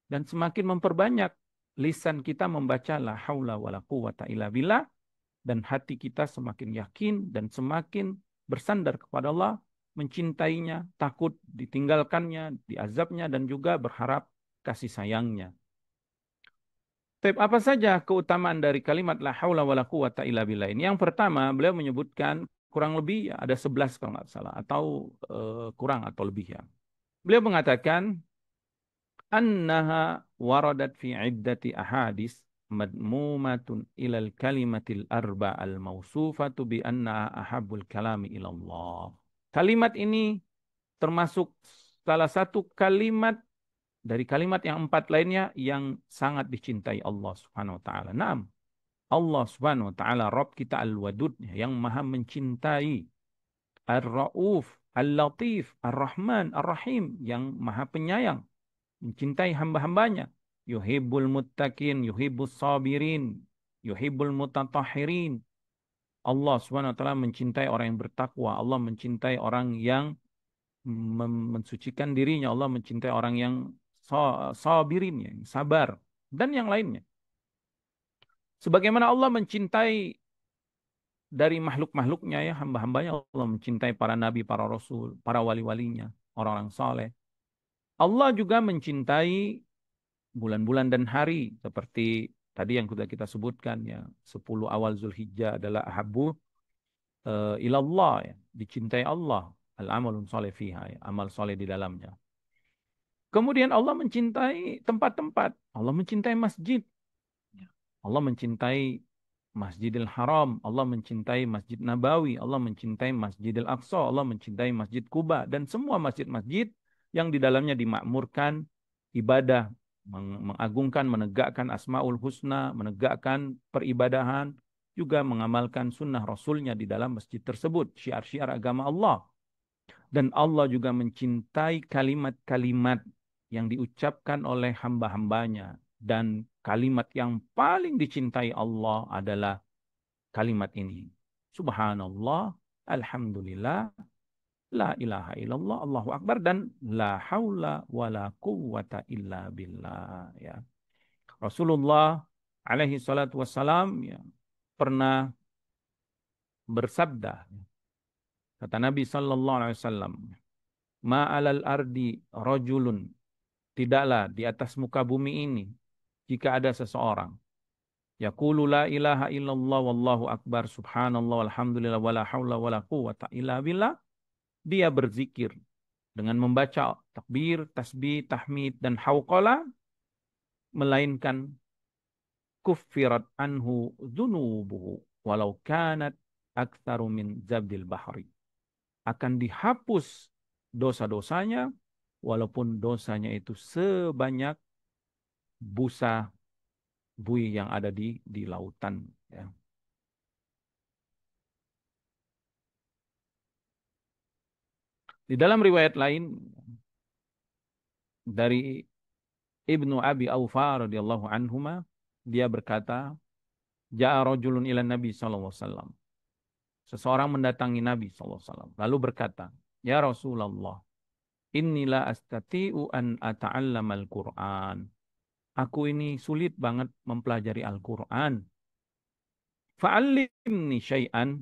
dan semakin memperbanyak lisan kita membaca la haula wala quwwata illa billah, dan hati kita semakin yakin dan semakin bersandar kepada Allah, mencintainya, takut ditinggalkannya, diazabnya, dan juga berharap kasih sayangnya. Tapi apa saja keutamaan dari kalimat la haula wala quwata illa billah ini? Yang pertama, beliau menyebutkan kurang lebih ya, ada 11 kalau nggak salah, atau kurang atau lebih ya. Beliau mengatakan, annaha waradat fi iddati ahadis madmumatun ilal kalimatil arba al mausufatu bi anna ahabbul kalami ilallah. Kalimat ini termasuk salah satu kalimat dari kalimat yang 4 lainnya yang sangat dicintai Allah Subhanahu wa taala. Naam, Allah Subhanahu wa taala Rabb kita Al-Wadud yang Maha mencintai, Ar-Rauf, Al-Latif, Ar-Rahman, Ar-Rahim yang Maha penyayang, mencintai hamba-hambanya. Yuhibbul muttaqin, yuhibbus sabirin, yuhibbul mutatahhirin. Allah Subhanahu wa taala mencintai orang yang bertakwa, Allah mencintai orang yang mensucikan dirinya, Allah mencintai orang yang sabirin, yang sabar, dan yang lainnya. Sebagaimana Allah mencintai dari makhluk-makhluknya ya, hamba-hambanya, Allah mencintai para nabi, para rasul, para wali-walinya, orang-orang saleh. Allah juga mencintai bulan-bulan dan hari seperti tadi yang sudah kita sebutkan ya, 10 awal Zulhijjah adalah ahabbu ilallah ya, dicintai Allah, al-amalun saleh fiha ya, amal saleh di dalamnya. Kemudian Allah mencintai tempat-tempat, Allah mencintai masjid, Allah mencintai Masjidil Haram, Allah mencintai Masjid Nabawi, Allah mencintai Masjidil Aqsa, Allah mencintai Masjid Kuba, dan semua masjid-masjid yang di dalamnya dimakmurkan ibadah, mengagungkan, menegakkan Asmaul Husna, menegakkan peribadahan, juga mengamalkan sunnah Rasulnya di dalam masjid tersebut, syiar-syiar agama Allah. Dan Allah juga mencintai kalimat-kalimat yang diucapkan oleh hamba-hambanya. Dan kalimat yang paling dicintai Allah adalah kalimat ini. Subhanallah, Alhamdulillah, La ilaha illallah, Allahu Akbar, dan La haula wa la quwwata illa billah. Ya. Rasulullah alaihi salatu wassalam ya, pernah bersabda, kata Nabi sallallahu alaihi wasallam, Ma'alal ardi rajulun, tidaklah di atas muka bumi ini jika ada seseorang yaqulu la ilaha illallah wallahu akbar subhanallah walhamdulillah wala haula wala quwata illa billah, dia berzikir dengan membaca takbir, tasbih, tahmid dan hauqalah, melainkan kuffirat anhu dzunubuhu walau kanat aktsaru min zabdil bahri, akan dihapus dosa-dosanya walaupun dosanya itu sebanyak busa bui yang ada di lautan ya. Di dalam riwayat lain dari Ibnu Abi Aufa radhiyallahu anhuma, dia berkata, Ja'a rajulun ila Nabi sallallahu alaihi wasallam. Seseorang mendatangi Nabi sallallahu alaihi wasallam lalu berkata, "Ya Rasulullah, innila astati'u an ata'allamal Qur'an." Aku ini sulit banget mempelajari Al-Qur'an. Fa'allimni syai'an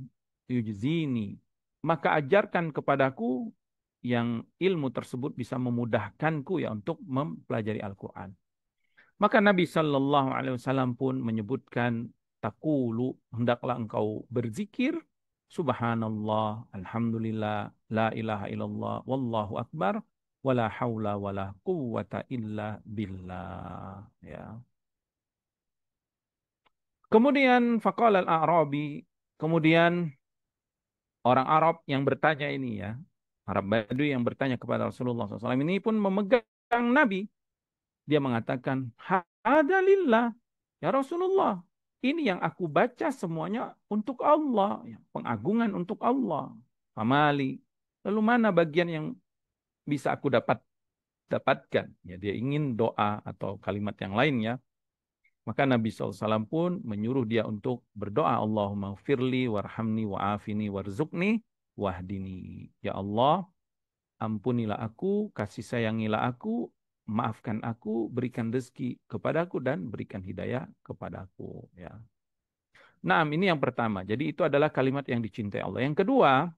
yujzini. Maka ajarkan kepadaku yang ilmu tersebut bisa memudahkanku ya untuk mempelajari Al-Qur'an. Maka Nabi Shallallahu Alaihi Wasallam pun menyebutkan takulu, hendaklah engkau berzikir Subhanallah, Alhamdulillah, La ilaha illallah, Wallahu Akbar, wala haula wala quwwata illa billah. Ya. Kemudian faqala al-A'rabi, kemudian orang Arab yang bertanya ini ya, Arab Badui yang bertanya kepada Rasulullah SAW ini pun memegang Nabi. Dia mengatakan, Hada lillah. Ya Rasulullah, ini yang aku baca semuanya untuk Allah. Ya, pengagungan untuk Allah. Famali. Lalu mana bagian yang bisa aku dapatkan? Ya, dia ingin doa atau kalimat yang lainnya. Maka Nabi SAW pun menyuruh dia untuk berdoa. Allahumma firli warhamni wa'afini warzuqni wahdini. Ya Allah, ampunilah aku, kasih sayangilah aku, maafkan aku, berikan rezeki kepadaku dan berikan hidayah kepadaku. Ya. Nah, ini yang pertama. Jadi itu adalah kalimat yang dicintai Allah. Yang kedua,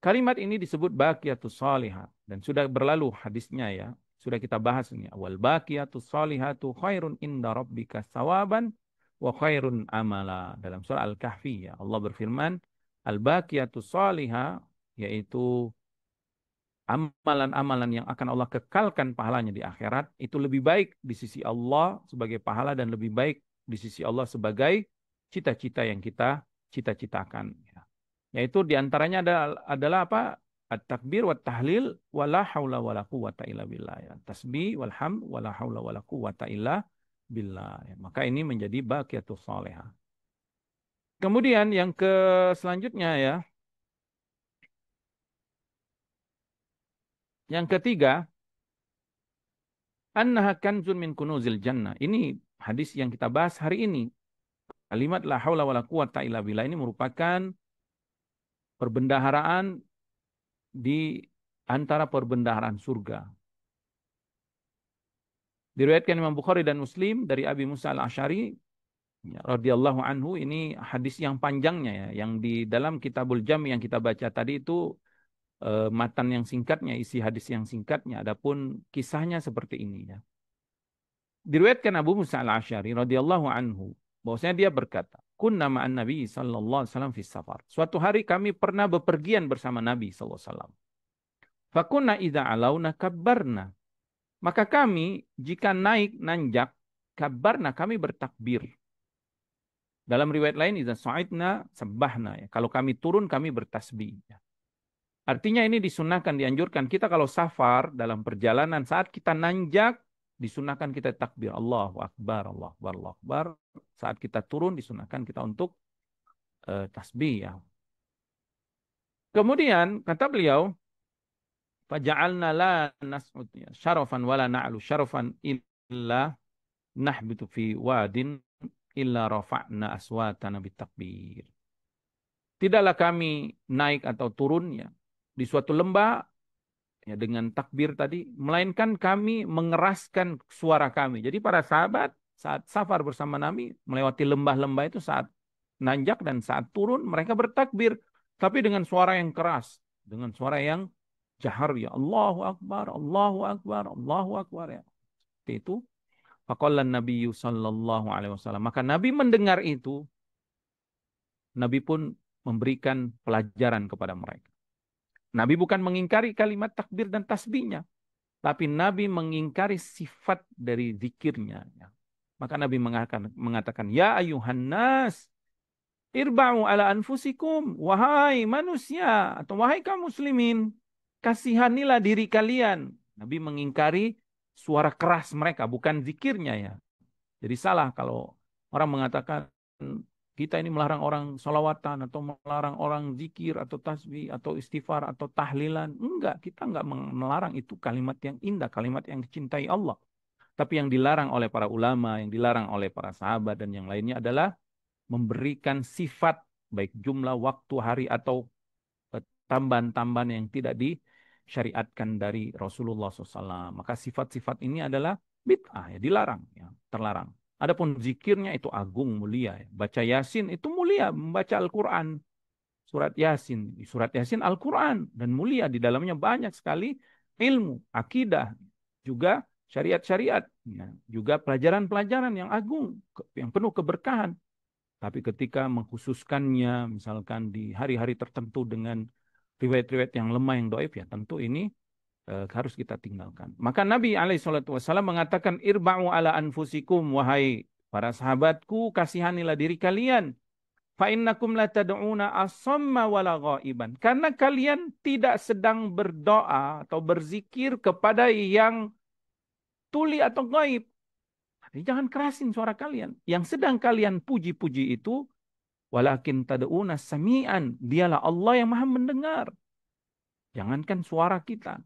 kalimat ini disebut baqiyatus salihat dan sudah berlalu hadisnya ya. Sudah kita bahas ini. Wal baqiyatus salihatu khairun inda rabbika thawaban wa khairun amala. Dalam surah Al-Kahfi ya. Allah berfirman, al baqiyatus salihah yaitu amalan-amalan yang akan Allah kekalkan pahalanya di akhirat itu lebih baik di sisi Allah sebagai pahala dan lebih baik di sisi Allah sebagai cita-cita yang kita cita-citakan. Ya. Yaitu diantaranya adalah apa? At-takbir wa tahlil wala haula wala quwata illa billah. Ya. Tasbih wal hamd wala haula wala quwata illa billah. Ya. Maka ini menjadi baqiyatus salihah. Kemudian yang ke selanjutnya ya, yang ketiga, annaha kanzun min kunuzil jannah. Ini hadis yang kita bahas hari ini. Kalimat la haula wala quwata illa billah ini merupakan perbendaharaan di antara perbendaharaan surga. Diriwayatkan Imam Bukhari dan Muslim dari Abi Musa al-Asy'ari ya, radhiyallahu anhu, ini hadis yang panjangnya ya, yang di dalam Kitabul Jami yang kita baca tadi itu matan yang singkatnya, isi hadis yang singkatnya, adapun kisahnya seperti ini ya. Diriwayatkan Abu Musa al-Asy'ari radhiyallahu anhu bahwasanya dia berkata, "Kunna ma'an Nabi sallallahu alaihi wasallam fi safar." Suatu hari kami pernah bepergian bersama Nabi sallallahu alaihi wasallam. Fakunna idza alauna kabbarna. Maka kami jika naik nanjak kabbarna, kami bertakbir. Dalam riwayat lain idza sa'idna sabbahna ya. Kalau kami turun kami bertasbih ya. Artinya ini disunahkan, dianjurkan kita kalau safar dalam perjalanan saat kita nanjak disunahkan kita takbir Allahu Akbar, Allahu Akbar, Allahu Akbar. Saat kita turun disunahkan kita untuk tasbih ya. Kemudian kata beliau, faja'alna la nas'ud ya, syarafan wala na'lu syarafan illa nahbitu fi wadin illa rafa'na aswatana bitakbir. Tidaklah kami naik atau turun ya di suatu lembah ya dengan takbir tadi, melainkan kami mengeraskan suara kami. Jadi para sahabat saat safar bersama Nabi melewati lembah-lembah itu saat nanjak dan saat turun mereka bertakbir, tapi dengan suara yang keras, dengan suara yang jahar ya, Allahu Akbar, Allahu Akbar, Allahu Akbar ya. Seperti itu. Faqala Nabi sallallahu alaihi wasallam. Maka Nabi mendengar itu, Nabi pun memberikan pelajaran kepada mereka. Nabi bukan mengingkari kalimat takbir dan tasbihnya, tapi Nabi mengingkari sifat dari zikirnya. Maka Nabi mengatakan, Ya ayuhan nas, irba'u ala anfusikum, wahai manusia, atau wahai kaum muslimin, kasihanilah diri kalian. Nabi mengingkari suara keras mereka, bukan zikirnya ya. Jadi salah kalau orang mengatakan kita ini melarang orang sholawatan atau melarang orang zikir atau tasbih atau istighfar atau tahlilan. Enggak, kita enggak melarang, itu kalimat yang indah, kalimat yang dicintai Allah. Tapi yang dilarang oleh para ulama, yang dilarang oleh para sahabat dan yang lainnya adalah memberikan sifat baik jumlah, waktu, hari atau tambahan-tambahan yang tidak disyariatkan dari Rasulullah SAW. Maka sifat-sifat ini adalah bid'ah, ya, dilarang, ya, terlarang. Adapun zikirnya itu agung, mulia. Ya. Baca Yasin itu mulia, membaca Al-Quran. Surat Yasin, surat Yasin Al-Quran dan mulia, di dalamnya banyak sekali ilmu, akidah, juga syariat-syariat, ya. Juga pelajaran-pelajaran yang agung, yang penuh keberkahan. Tapi ketika mengkhususkannya, misalkan di hari-hari tertentu dengan riwayat-riwayat yang lemah, yang doif, ya tentu ini harus kita tinggalkan. Maka Nabi SAW mengatakan, Irba'u ala anfusikum, wahai para sahabatku, kasihanilah diri kalian. Fa'innakum la tad'una asamma wala ghaiban. Karena kalian tidak sedang berdoa atau berzikir kepada yang tuli atau gaib. Jadi jangan kerasin suara kalian. Yang sedang kalian puji-puji itu, walakin tad'una sami'an. Dialah Allah yang maha mendengar. Jangankan suara kita.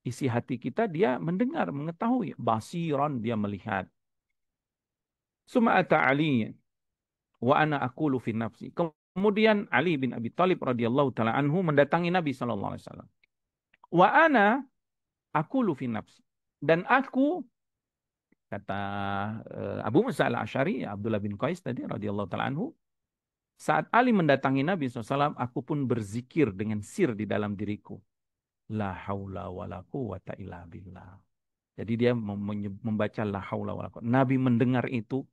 Isi hati kita dia mendengar, mengetahui. Basiran, dia melihat. Suma'ata Ali wa ana aqulu fi nafsi. Kemudian Ali bin Abi Thalib radhiyallahu taala anhu mendatangi Nabi sallallahu alaihi wasallam. Wa ana aqulu fi nafsi. Dan aku, kata Abu Musa al-Asy'ari, Abdullah bin Qais tadi radhiyallahu taala anhu, Saat Ali mendatangi Nabi SAW, aku pun berzikir dengan sir di dalam diriku. La haula wa la quwata illa billah. Jadi dia membaca la haula wa la quwata. Nabi mendengar itu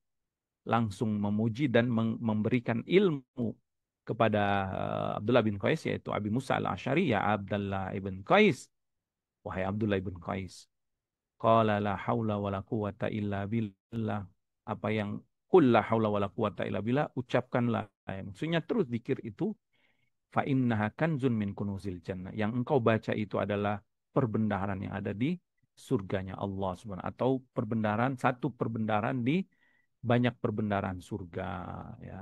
langsung memuji dan memberikan ilmu kepada Abdullah bin Qais, yaitu Abi Musa al-Asy'ari, ya Abdullah ibn Qais, wahai Abdullah ibn Qais, qala la haula wa la quwata illa billah. Apa yang qul la haula wa la quwata illa billah, ucapkanlah. Maksudnya terus zikir itu, fa innaha kanzun min kunuzil jannah. Yang engkau baca itu adalah perbendaharaan yang ada di surganya Allah Subhanahu, atau perbendaharaan, satu perbendaharaan di banyak perbendaharaan surga, ya.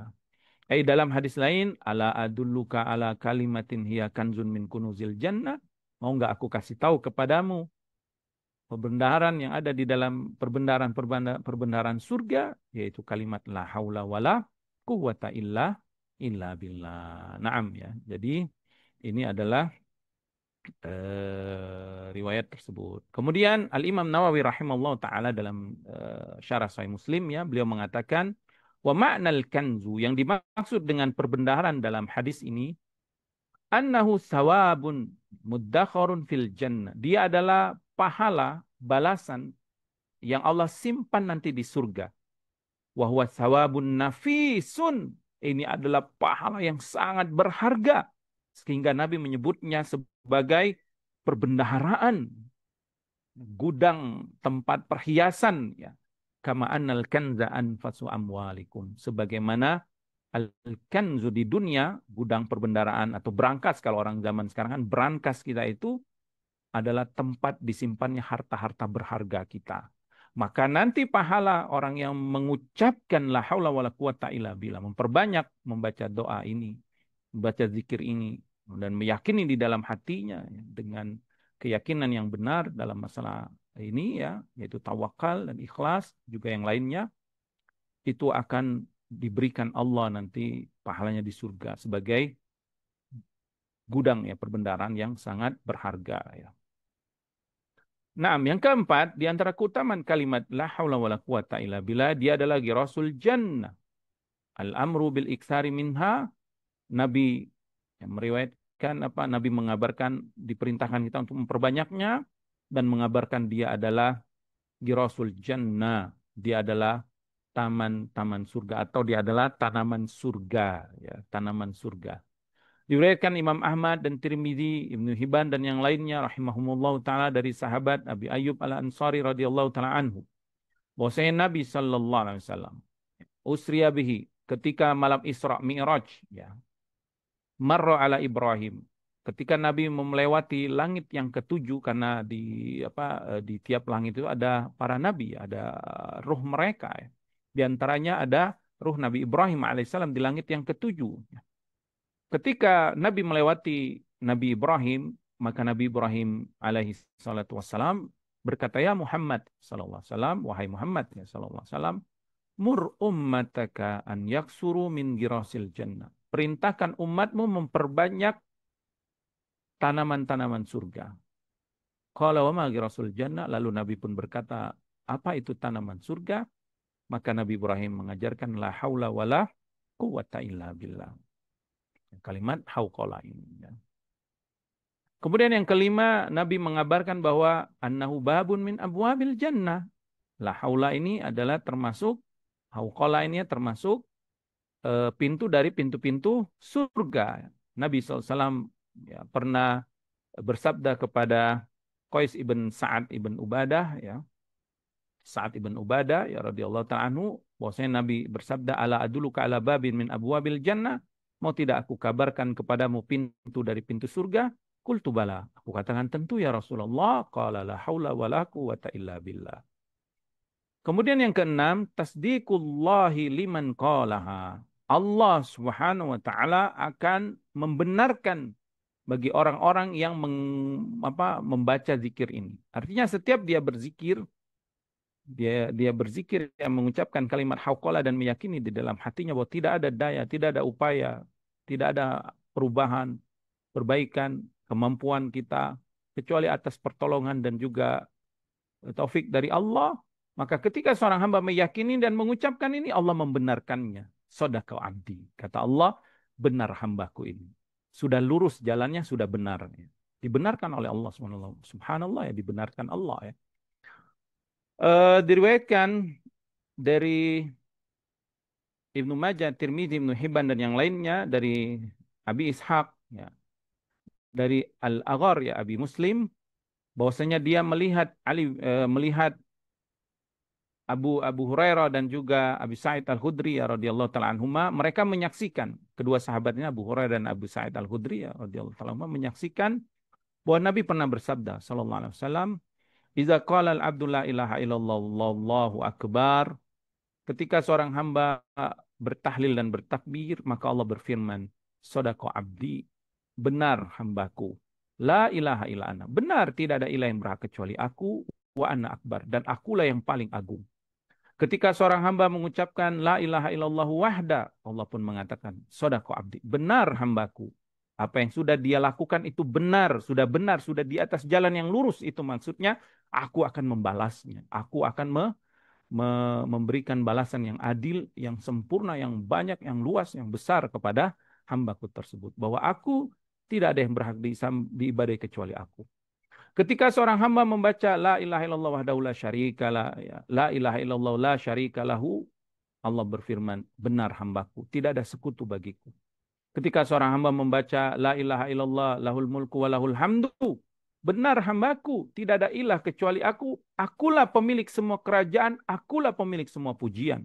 Dalam hadis lain, ala adulluka ala kalimatin hiya kanzun min kunuzil jannah. Mau nggak aku kasih tahu kepadamu perbendaharaan yang ada di dalam perbendaharaan surga, yaitu kalimat la haula wala quwata illa billah. Naam, ya. Jadi ini adalah riwayat tersebut. Kemudian Al-Imam Nawawi rahimahullah taala dalam syarah Sahih Muslim, ya, beliau mengatakan wa ma'nal kanzu, yang dimaksud dengan perbendaharaan dalam hadis ini, annahu sawabun muddakharun fil jannah. Dia adalah pahala, balasan yang Allah simpan nanti di surga. Wa huwa sawabun nafisun. Ini adalah pahala yang sangat berharga, sehingga Nabi menyebutnya sebagai perbendaharaan, gudang tempat perhiasan, ya. Kama annal kanza anfasu amwalikum. Sebagaimana al-kanzu di dunia, gudang perbendaharaan atau brankas, kalau orang zaman sekarang kan brankas kita itu adalah tempat disimpannya harta-harta berharga kita. Maka nanti pahala orang yang mengucapkan la haula wala quwata illa billah, memperbanyak membaca doa ini, membaca zikir ini, dan meyakini di dalam hatinya, ya, dengan keyakinan yang benar dalam masalah ini, ya, yaitu tawakal dan ikhlas, juga yang lainnya, itu akan diberikan Allah nanti pahalanya di surga sebagai gudang, ya, perbendaharaan yang sangat berharga, ya. Nah, yang keempat, di antara keutamaan kalimat la haula wala quwata illa billah, dia adalah girasul jannah. Al-amru bil iksari minha. Nabi yang meriwayatkan apa? Nabi mengabarkan, diperintahkan kita untuk memperbanyaknya, dan mengabarkan dia adalah girasul jannah. Dia adalah taman-taman surga, atau dia adalah tanaman surga, ya, tanaman surga. Diriwayatkan Imam Ahmad dan Tirmidzi, Ibnu Hibban dan yang lainnya rahimahumullah taala dari sahabat Abi Ayyub Al-Ansari radhiyallahu taala anhu, bahwasanya Nabi sallallahu alaihi wasallam usriya bihi, ketika malam Isra Mi'raj, ya, marra ala Ibrahim, ketika Nabi melewati langit yang ketujuh, karena di tiap langit itu ada para nabi, ada ruh mereka, ya. Di antaranya ada ruh Nabi Ibrahim alaihissalam di langit yang ketujuh. Ketika Nabi melewati Nabi Ibrahim, maka Nabi Ibrahim alaihi salatu wassalam berkata, ya Muhammad sallallahu alaihi wasallam, wahai Muhammad, ya, sallallahu alaihi wasallam, mur ummataka an yaksuru min girasil jannah. Perintahkan umatmu memperbanyak tanaman-tanaman surga. Qala wa ma girasul jannah, lalu Nabi pun berkata, apa itu tanaman surga? Maka Nabi Ibrahim mengajarkan la haula wala quwata illa billah. Kalimat hauqala ini, ya. Kemudian yang kelima, Nabi mengabarkan bahwa annahu babun min abwabil jannah. La haula ini adalah termasuk, hauqala ini termasuk pintu dari pintu-pintu surga. Nabi SAW, ya, pernah bersabda kepada Qais ibn Sa'ad ibn Ubadah, ya, Sa'ad ibn Ubadah, ya, radhiyallahu ta'ala anhu, bahwasanya Nabi bersabda, ala aduluka ala babin min abwabil jannah. Mau tidak aku kabarkan kepadamu pintu dari pintu surga? Qultu bala. Aku katakan tentu ya Rasulullah. Qala la haula wa la quwata illa billah. Kemudian yang keenam, tasdiqullahi liman qalaha. Allah Subhanahu wa taala akan membenarkan bagi orang-orang yang membaca zikir ini. Artinya setiap dia berzikir, dia berzikir, yang mengucapkan kalimat hauqala dan meyakini di dalam hatinya bahwa tidak ada daya, tidak ada upaya, tidak ada perubahan, perbaikan, kemampuan kita kecuali atas pertolongan dan juga taufik dari Allah. Maka ketika seorang hamba meyakini dan mengucapkan ini, Allah membenarkannya. Sodaka abdi. Kata Allah, benar hambaku ini. Sudah lurus jalannya, sudah benar. Dibenarkan oleh Allah subhanallah. Subhanallah ya, dibenarkan Allah ya. Diriwayatkan dari Ibnu Majah, Tirmidzi, Ibnu Hibban dan yang lainnya dari Abi Ishaq ya, dari Al-Aghar ya Abi Muslim, bahwasanya dia melihat Abu Hurairah dan juga Abu Sa'id Al-Khudri ya radhiyallahu taala anhuma, mereka menyaksikan, kedua sahabatnya Abu Hurairah dan Abu Sa'id Al-Khudri ya radhiyallahu taala anhuma menyaksikan bahwa Nabi pernah bersabda sallallahu alaihi wasallam, "Idza qala al-'abdu la ilaha illallah wallahu akbar." Ketika seorang hamba bertahlil dan bertakbir, maka Allah berfirman, "Sodako abdi, benar hambaku. La ilaha illa ana." Benar tidak ada ilah yang berhak kecuali aku, wa ana akbar, dan akulah yang paling agung. Ketika seorang hamba mengucapkan la ilaha illallah wahda, Allah pun mengatakan, sodako abdi, benar hambaku. Apa yang sudah dia lakukan itu benar, sudah di atas jalan yang lurus. Itu maksudnya, aku akan membalasnya. Aku akan memberikan balasan yang adil, yang sempurna, yang banyak, yang luas, yang besar kepada hambaku tersebut. Bahwa aku tidak ada yang berhak diibadai kecuali aku. Ketika seorang hamba membaca la ilaha illallah wahdahu la syarika la, ya, la ilaha illallah la syarika lahu, Allah berfirman, benar hambaku, tidak ada sekutu bagiku. Ketika seorang hamba membaca la ilaha illallah lahul mulku wa lahul hamdu, benar hambaku, tidak ada ilah kecuali aku, akulah pemilik semua kerajaan, akulah pemilik semua pujian.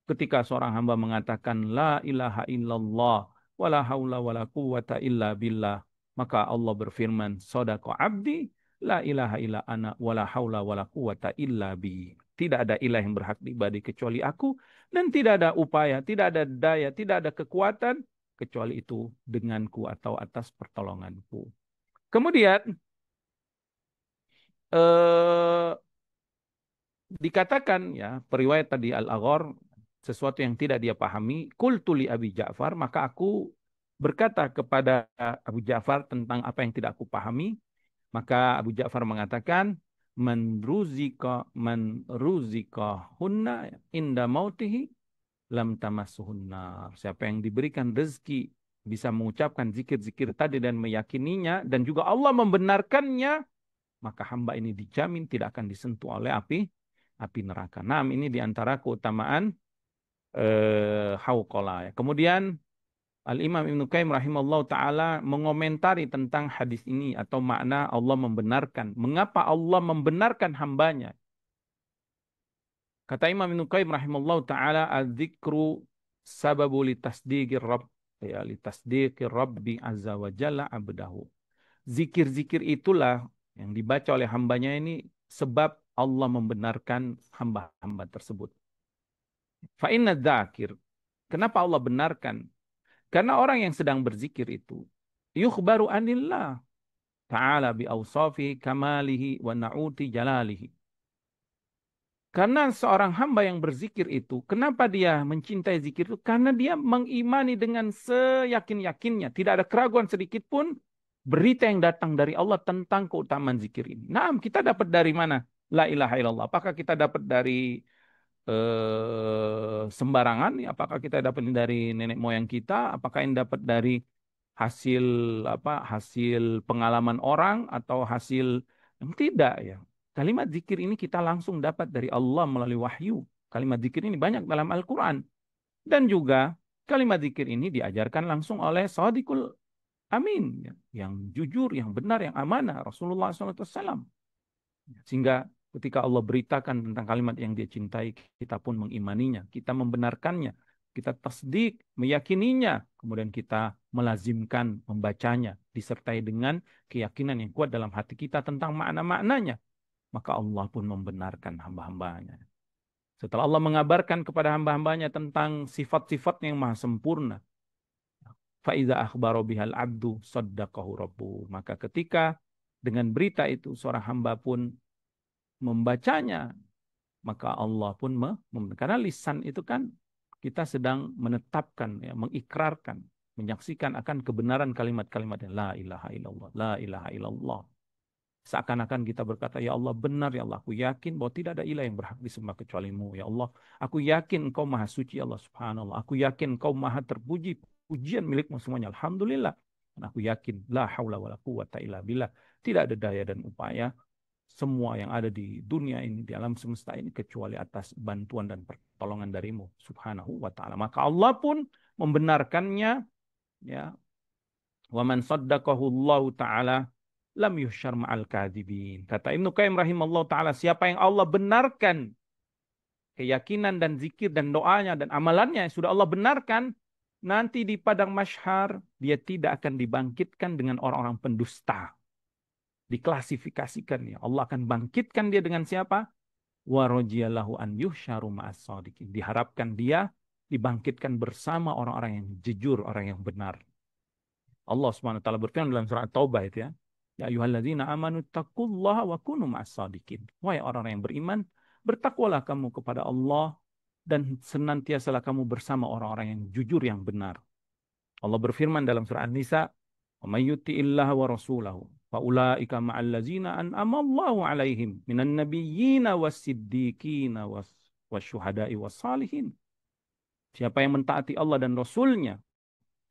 Ketika seorang hamba mengatakan la ilaha illallah wala haula wala quwata illa billah, maka Allah berfirman, sadaqa abdi la ilaha illa ana wala haula wala quwata illa bi. Tidak ada ilah yang berhak diibadai kecuali aku, dan tidak ada upaya, tidak ada daya, tidak ada kekuatan kecuali itu denganku atau atas pertolonganku. Kemudian eh, dikatakan ya, periwayat tadi Al-Aghar, sesuatu yang tidak dia pahami, qultu li Abi Ja'far, maka aku berkata kepada Abu Ja'far tentang apa yang tidak aku pahami, maka Abu Ja'far mengatakan, man ruzika hunna inda mautihi lam tamassuhunna. Siapa yang diberikan rezeki bisa mengucapkan zikir-zikir tadi dan meyakininya dan juga Allah membenarkannya, maka hamba ini dijamin tidak akan disentuh oleh api neraka. Nah, ini diantara keutamaan hauqalah. Ya. Kemudian Al-Imam Ibnu Qayyim rahimahullah ta'ala mengomentari tentang hadis ini atau makna Allah membenarkan. Mengapa Allah membenarkan hambanya? Kata Imam Ibnu Qayyim rahimahullah ta'ala, al-dzikru sababu litasdiqir rabb, ya, litasdiqir rabbi azza wa jalla abdahu. Zikir-zikir itulah yang dibaca oleh hambanya ini sebab Allah membenarkan hamba-hamba tersebut. Fa'inna dzakir. Kenapa Allah benarkan? Karena orang yang sedang berzikir itu yukhbaru anillah ta'ala bi awsafi kamalihi wa na'uti jalalihi. Karena seorang hamba yang berzikir itu, kenapa dia mencintai zikir itu? Karena dia mengimani dengan seyakin-yakinnya. Tidak ada keraguan sedikit pun berita yang datang dari Allah tentang keutamaan zikir ini. Nah, kita dapat dari mana? La ilaha illallah. Apakah kita dapat dari sembarangan? Apakah kita dapat dari nenek moyang kita? Apakah yang dapat dari hasil hasil pengalaman orang atau hasil yang tidak ya? Kalimat zikir ini kita langsung dapat dari Allah melalui wahyu. Kalimat zikir ini banyak dalam Al-Quran. Dan juga kalimat zikir ini diajarkan langsung oleh Shadiqul Amin. Yang jujur, yang benar, yang amanah. Rasulullah SAW. Sehingga ketika Allah beritakan tentang kalimat yang dia cintai, kita pun mengimaninya. Kita membenarkannya. Kita tasdik, meyakininya. Kemudian kita melazimkan membacanya. Disertai dengan keyakinan yang kuat dalam hati kita tentang makna-maknanya. Maka Allah pun membenarkan hamba-hambanya. Setelah Allah mengabarkan kepada hamba-hambanya tentang sifat-sifat yang maha sempurna. Faiza akhbaro bihal abdu saddaqahu rabbu. Maka ketika dengan berita itu seorang hamba pun membacanya, maka Allah pun karena lisan itu kan kita sedang menetapkan, ya, mengikrarkan, menyaksikan akan kebenaran kalimat-kalimat la ilaha illallah, la ilaha illallah. Seakan-akan kita berkata, ya Allah benar ya Allah, aku yakin bahwa tidak ada ilah yang berhak disembah kecuali-Mu. Ya Allah, aku yakin Engkau maha suci ya Allah subhanallah. Aku yakin Engkau maha terpuji, pujian milik-Mu semuanya. Alhamdulillah. Dan aku yakin, la haula wa la quwata illa billah. Tidak ada daya dan upaya semua yang ada di dunia ini, di alam semesta ini, kecuali atas bantuan dan pertolongan dari-Mu subhanahu wa ta'ala. Maka Allah pun membenarkannya, ya. Wa man saddaqahu Allah ta'ala lam yuhsyar ma'al kadhibin. Kata Ibnu Qayyim rahimallahu taala, siapa yang Allah benarkan keyakinan dan zikir dan doanya dan amalannya yang sudah Allah benarkan, nanti di padang mahsyar dia tidak akan dibangkitkan dengan orang-orang pendusta. Diklasifikasikan ya. Allah akan bangkitkan dia dengan siapa? Wa radiyallahu an yuhsyaru ma'as shadiqin. Diharapkan dia dibangkitkan bersama orang-orang yang jujur, orang yang benar. Allah Subhanahu wa taala berfirman dalam surat Taubah itu ya. Ya ayyuhalladzina amanu taqullaha wa kunu ma'as shadiqin. Wahai orang-orang yang beriman, bertakwalah kamu kepada Allah dan senantiasalah kamu bersama orang-orang yang jujur yang benar. Allah berfirman dalam surah An-Nisa, "Wa may yuti'illaha wa rasulahu fa ulaika ma'al ladzina an'ama Allahu 'alaihim minan nabiyyina was-siddiqina wasyuhada'i was-salihin." Siapa yang mentaati Allah dan Rasulnya,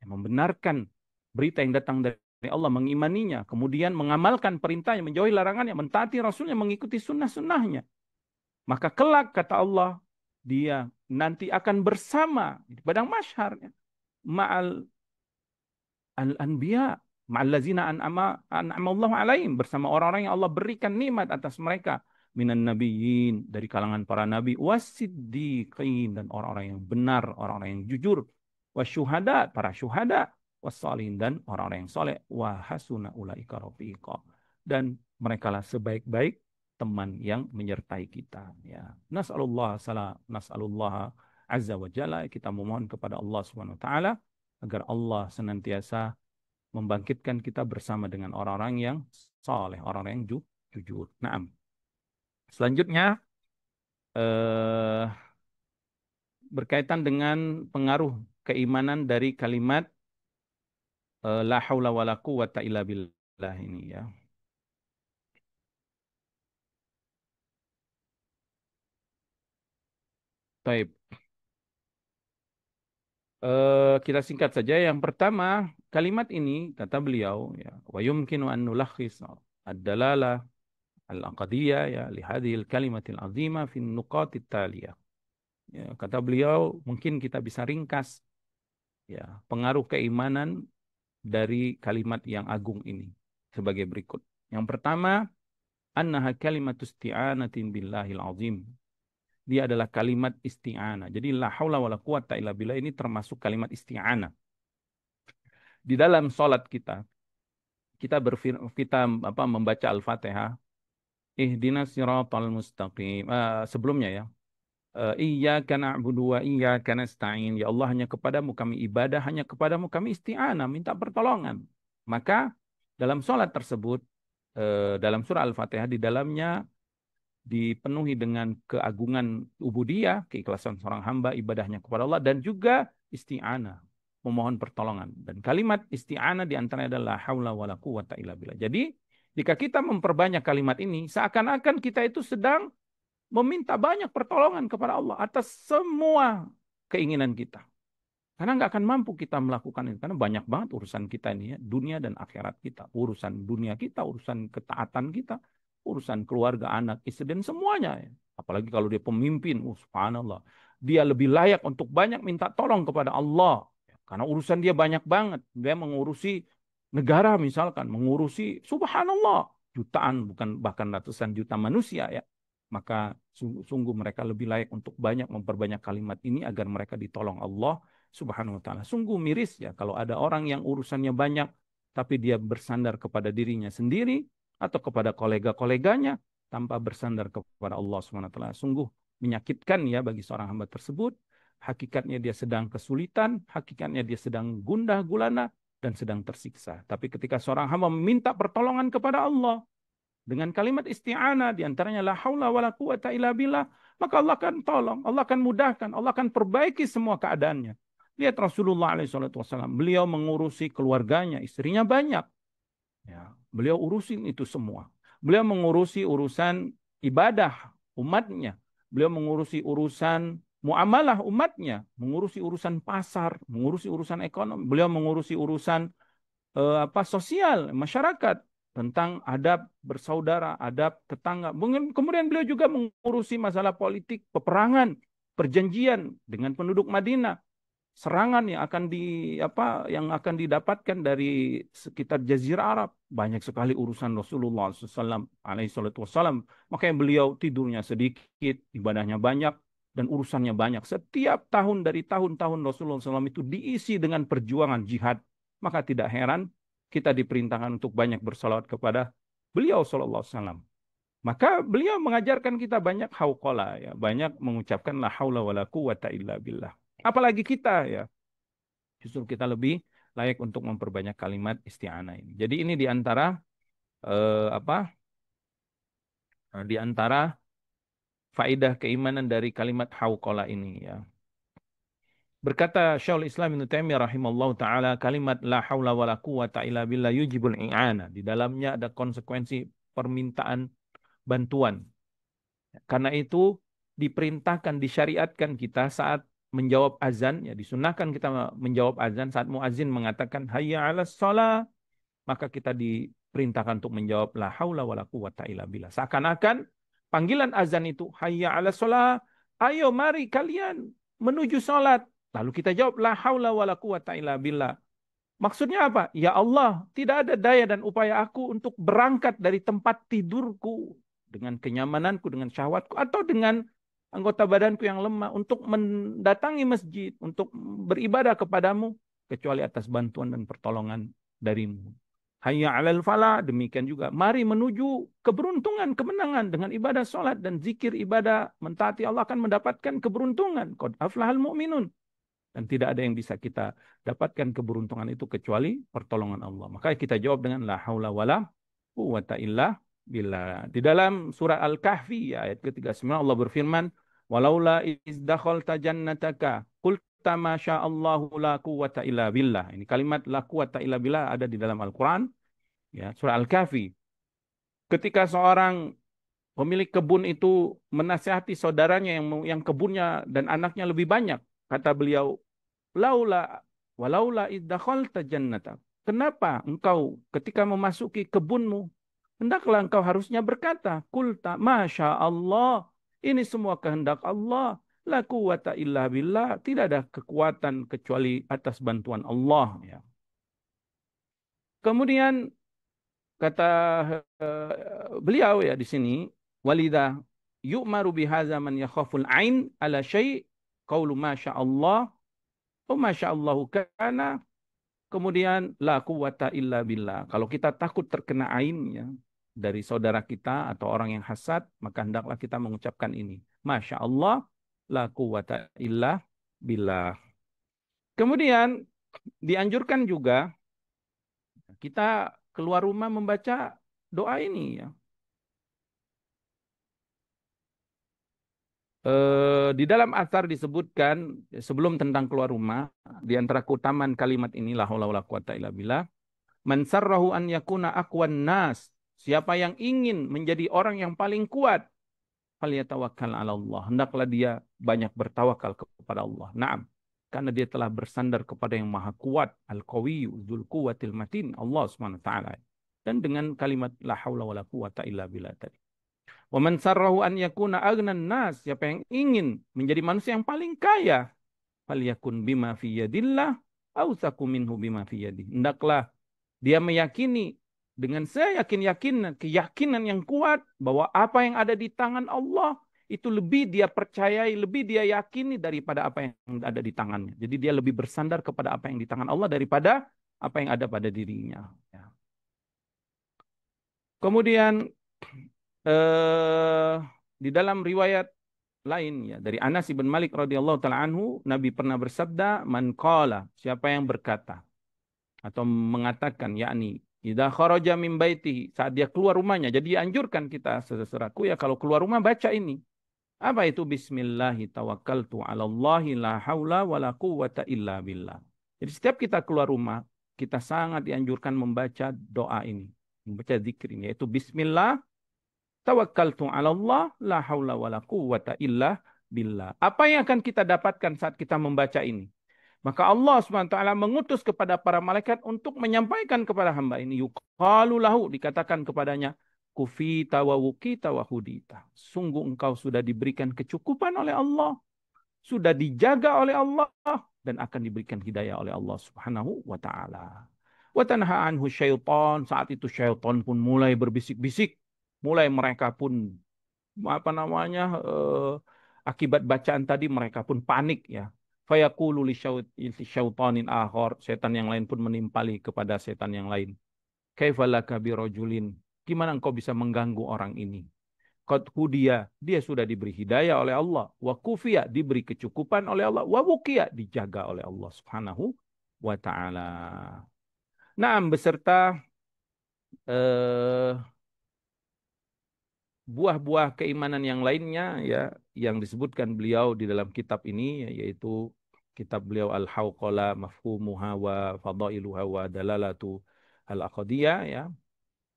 yang membenarkan berita yang datang dari Allah, mengimaninya, kemudian mengamalkan perintahnya, menjauhi larangannya, mentaati Rasulnya, mengikuti sunnah-sunnahnya, maka kelak kata Allah, dia nanti akan bersama di padang mahsyar ma'al al-anbiya, ma'allazina an'amallahu alaihim, bersama orang-orang yang Allah berikan nikmat atas mereka, minan nabiyyin, dari kalangan para nabi, wasiddiqin, dan orang-orang yang benar, orang-orang yang jujur, wasyuhada, para syuhada, wassalihin, dan orang-orang yang soleh, wa hasuna ulaika rafiqa, dan merekalah sebaik-baik teman yang menyertai kita. Ya, nas'alullah azza wa jalla, kita memohon kepada Allah Subhanahu wa taala agar Allah senantiasa membangkitkan kita bersama dengan orang-orang yang saleh, orang-orang yang jujur. Naam. Selanjutnya berkaitan dengan pengaruh keimanan dari kalimat la haula wala quwata illa billah ini ya. Baik. Kita singkat saja. Yang pertama, kalimat ini kata beliau ya, wa yumkinu an nulakhis ad-dalalah al-aqdiyah ya li hadhil kalimatil azimah fi nuqatit taliyah. Ya, kata beliau, mungkin kita bisa ringkas ya pengaruh keimanan dari kalimat yang agung ini sebagai berikut. Yang pertama, annaha kalimatus isti'anatin billahil azim. Dia adalah kalimat isti'anah. Jadi la haula wala quwata illa billah ini termasuk kalimat isti'anah. Di dalam salat kita, kita membaca Al-Fatihah, ihdinas siratal mustaqim. Sebelumnya ya. Iyyaka na'budu wa iyyaka nasta'in. Ya Allah, hanya kepadamu kami ibadah, hanya kepadamu kami isti'anah, minta pertolongan. Maka dalam salat tersebut, dalam surah Al-Fatihah, di dalamnya dipenuhi dengan keagungan ubudiyah, keikhlasan seorang hamba, ibadahnya kepada Allah, dan juga isti'anah, memohon pertolongan. Dan kalimat isti'anah diantaranya adalah haula wala quwata illa billah. Jadi, jika kita memperbanyak kalimat ini, seakan-akan kita itu sedang meminta banyak pertolongan kepada Allah atas semua keinginan kita. Karena nggak akan mampu kita melakukan itu. Karena banyak banget urusan kita ini ya, dunia dan akhirat kita. Urusan dunia kita, urusan ketaatan kita, urusan keluarga, anak, istri, dan semuanya. Ya. Apalagi kalau dia pemimpin, subhanallah. Dia lebih layak untuk banyak minta tolong kepada Allah. Karena urusan dia banyak banget. Dia mengurusi negara misalkan, mengurusi subhanallah. Jutaan, bukan bahkan ratusan juta manusia ya. Maka sungguh mereka lebih layak untuk banyak memperbanyak kalimat ini agar mereka ditolong Allah Subhanahu wa taala. Sungguh miris ya kalau ada orang yang urusannya banyak tapi dia bersandar kepada dirinya sendiri atau kepada kolega-koleganya tanpa bersandar kepada Allah Subhanahu wa taala. Sungguh menyakitkan ya bagi seorang hamba tersebut. Hakikatnya dia sedang kesulitan, hakikatnya dia sedang gundah gulana dan sedang tersiksa. Tapi ketika seorang hamba meminta pertolongan kepada Allah dengan kalimat isti'anah diantaranya la haula wala quwata illa billah, maka Allah akan tolong, Allah akan mudahkan, Allah akan perbaiki semua keadaannya. Lihat Rasulullah SAW, beliau mengurusi keluarganya, istrinya banyak. Ya, beliau urusin itu semua. Beliau mengurusi urusan ibadah umatnya. Beliau mengurusi urusan muamalah umatnya, mengurusi urusan pasar, mengurusi urusan ekonomi. Beliau mengurusi urusan sosial masyarakat, tentang adab bersaudara, adab tetangga. Kemudian beliau juga mengurusi masalah politik, peperangan, perjanjian dengan penduduk Madinah, serangan yang akan didapatkan dari sekitar Jazirah Arab. Banyak sekali urusan Rasulullah SAW alaihi salatu wassalam. Makanya beliau tidurnya sedikit, ibadahnya banyak, dan urusannya banyak. Setiap tahun dari tahun-tahun Rasulullah SAW itu diisi dengan perjuangan jihad. Maka tidak heran kita diperintahkan untuk banyak bersalawat kepada beliau SAW. Maka beliau mengajarkan kita banyak hauqala, ya, banyak mengucapkan la haula wala quwata illa billah. Apalagi kita, ya, justru kita lebih layak untuk memperbanyak kalimat isti'anah ini. Jadi ini di antara eh, apa? Di antara faidah keimanan dari kalimat hauqala ini, ya. Berkata Syaikh Islam Ibnu Taimiyah rahimallahu taala, kalimat la haula wala quwata illa billah yujibul i'ana. Di dalamnya ada konsekuensi permintaan bantuan. Karena itu diperintahkan, disyariatkan kita saat menjawab azan, ya disunahkan kita menjawab azan saat muazin mengatakan hayya 'alas shalah, maka kita diperintahkan untuk menjawab la haula wala quwata illa billah. Seakan-akan panggilan azan itu hayya 'alas shalah, ayo mari kalian menuju salat. Lalu kita jawab la haula wala quwata illa billah. Maksudnya apa? Ya Allah, tidak ada daya dan upaya aku untuk berangkat dari tempat tidurku dengan kenyamananku, dengan syahwatku, atau dengan anggota badanku yang lemah untuk mendatangi masjid, untuk beribadah kepadamu, kecuali atas bantuan dan pertolongan darimu. Hayya 'alal falah, demikian juga. Mari menuju keberuntungan, kemenangan dengan ibadah salat dan zikir ibadah, mentaati Allah akan mendapatkan keberuntungan. Qad aflahal mu'minun. Dan tidak ada yang bisa kita dapatkan keberuntungan itu kecuali pertolongan Allah. Maka kita jawab dengan la haula wala quwwata illa billah. Di dalam surah Al-Kahfi ayat ke-39 Allah berfirman, "Walaula iz dakhalta jannataka qulta ma sya'allahu la quwwata illa billah." Ini kalimat la quwwata illa billah ada di dalam Al-Qur'an, ya, surah Al-Kahfi. Ketika seorang pemilik kebun itu menasihati saudaranya yang kebunnya dan anaknya lebih banyak, kata beliau, laula walaula iddakhalta jannata. Kenapa engkau ketika memasuki kebunmu, hendaklah engkau harusnya berkata, kulta masya Allah, ini semua kehendak Allah, la quwata illa billah, tidak ada kekuatan kecuali atas bantuan Allah, ya. Kemudian kata beliau, ya, di sini, walida yu'maru bihaza man yakhaful ain ala syai' qaulu masya Allah. Oh, Masya Allahu kana. Kemudian la quwata illa billah. Kalau kita takut terkena ain, ya, dari saudara kita atau orang yang hasad, maka hendaklah kita mengucapkan ini. Masya Allah, la quwata illa billah. Kemudian dianjurkan juga kita keluar rumah membaca doa ini, ya. Di dalam atsar disebutkan sebelum tentang keluar rumah, di antara keutamaan kalimat ini la haula wala quwata illa billah, man sarrahu an yakuna aqwan nas, siapa yang ingin menjadi orang yang paling kuat, falyatawakkal 'ala Allah, hendaklah dia banyak bertawakal kepada Allah. Naam, karena dia telah bersandar kepada yang maha kuat, al-qawiyyu dzul quwwatil matin, Allah Subhanahu wa taala. Dan dengan kalimat la haula wala quwata illa billah tadi. Wa man sarrahu an yakuna aghnan nas, siapa yang ingin menjadi manusia yang paling kaya, falyakun bima fi yadillah awsaku minhu bima fi yadi. Hendaklah dia meyakini dengan seyakin-yakinan, keyakinan yang kuat bahwa apa yang ada di tangan Allah itu lebih dia percayai, lebih dia yakini daripada apa yang ada di tangannya. Jadi dia lebih bersandar kepada apa yang di tangan Allah daripada apa yang ada pada dirinya, ya. Kemudian eh, di dalam riwayat lain, ya, dari Anas bin Malik radhiyallahu taala anhu, Nabi pernah bersabda, man qala, siapa yang berkata atau mengatakan, yakni idza kharaja min baitihi, saat dia keluar rumahnya. Jadi dianjurkan kita seseraku, ya, kalau keluar rumah baca ini. Apa itu? Bismillahi tawakkaltu 'ala Allahi la haula wala quwwata illa billah. Jadi setiap kita keluar rumah, kita sangat dianjurkan membaca doa ini, membaca zikir ini, yaitu bismillah, Tawakkaltu 'ala Allah, la haula wala quwwata illa billah. Apa yang akan kita dapatkan saat kita membaca ini? Maka Allah SWT mengutus kepada para malaikat untuk menyampaikan kepada hamba ini. Yuqalu lahu, dikatakan kepadanya, kufita wa wukita wa hudita. Sungguh engkau sudah diberikan kecukupan oleh Allah, sudah dijaga oleh Allah, dan akan diberikan hidayah oleh Allah Subhanahu wa taala. Wa tanha anhu syaitan, saat itu syaitan pun mulai berbisik-bisik, mulai mereka pun apa namanya akibat bacaan tadi mereka pun panik ya. Fayaqulu li syaitanin akhar, setan yang lain pun menimpali kepada setan yang lain. Kaifalaka birajulin, gimana engkau bisa mengganggu orang ini? Qad hudiya, dia sudah diberi hidayah oleh Allah, wa kufiya, diberi kecukupan oleh Allah, wa wuqiya, dijaga oleh Allah Subhanahu wa taala. Naam, beserta eh, buah-buah keimanan yang lainnya ya yang disebutkan beliau di dalam kitab ini yaitu kitab beliau Al-Hawqala Mafhumuha wa Fadailuha wa Dalalatu Al-Aqdiyah ya.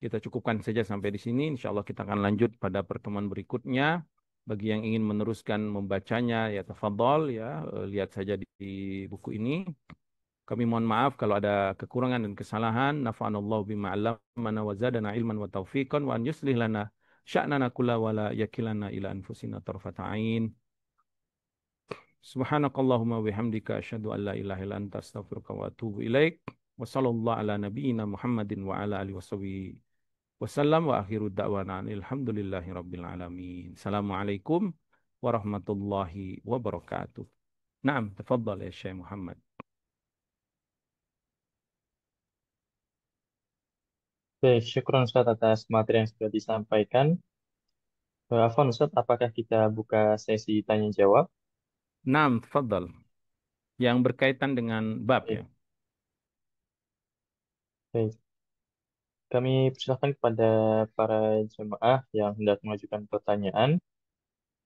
Kita cukupkan saja sampai di sini. Insyaallah kita akan lanjut pada pertemuan berikutnya. Bagi yang ingin meneruskan membacanya ya tafadhol ya, lihat saja di buku ini. Kami mohon maaf kalau ada kekurangan dan kesalahan. Nafa'anallahu bima 'allamana wa zadana ilman wa taufiqan wa an yuslih lana sya'nana kulla wa la yakilana ila anfusina tarfata ain. Subhanakallahumma wa bihamdika asyhadu an la ilaha illa anta astaghfiruka wa atubu ilaik. Wa sallallahu ala nabiyyina Muhammadin wa ala alihi washabihi wasallam wa akhiru da'wana alhamdulillahi rabbil alamin. Assalamualaikum warahmatullahi wabarakatuh. Naam, tafadhal ya Syekh Muhammad. Baik, syukron Ustaz atas materi yang sudah disampaikan. Afwan Ustaz, apakah kita buka sesi tanya jawab? Naam, tafadhal. Yang berkaitan dengan bab ya. Baik, baik. Kami persilahkan kepada para jemaah yang hendak mengajukan pertanyaan.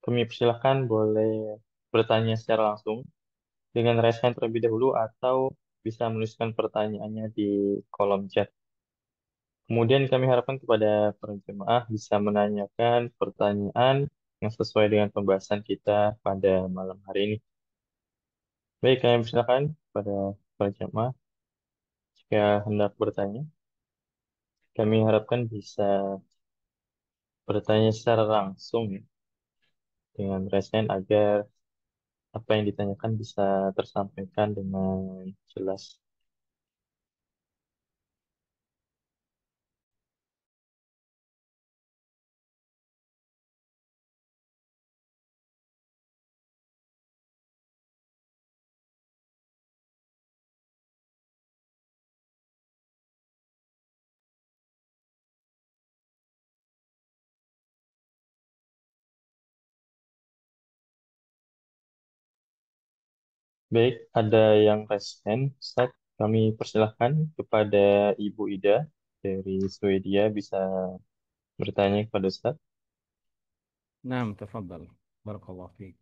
Kami persilahkan boleh bertanya secara langsung dengan raise hand terlebih dahulu atau bisa menuliskan pertanyaannya di kolom chat. Kemudian kami harapkan kepada para jemaah bisa menanyakan pertanyaan yang sesuai dengan pembahasan kita pada malam hari ini. Baik, kami persilakan kepada para jemaah jika hendak bertanya. Kami harapkan bisa bertanya secara langsung ya, dengan raise hand agar apa yang ditanyakan bisa tersampaikan dengan jelas. Baik, ada yang raise hand. Ustaz, kami persilahkan kepada Ibu Ida dari Swedia bisa bertanya kepada Ustaz. Naam, tafadhal. Barakallahu fiik.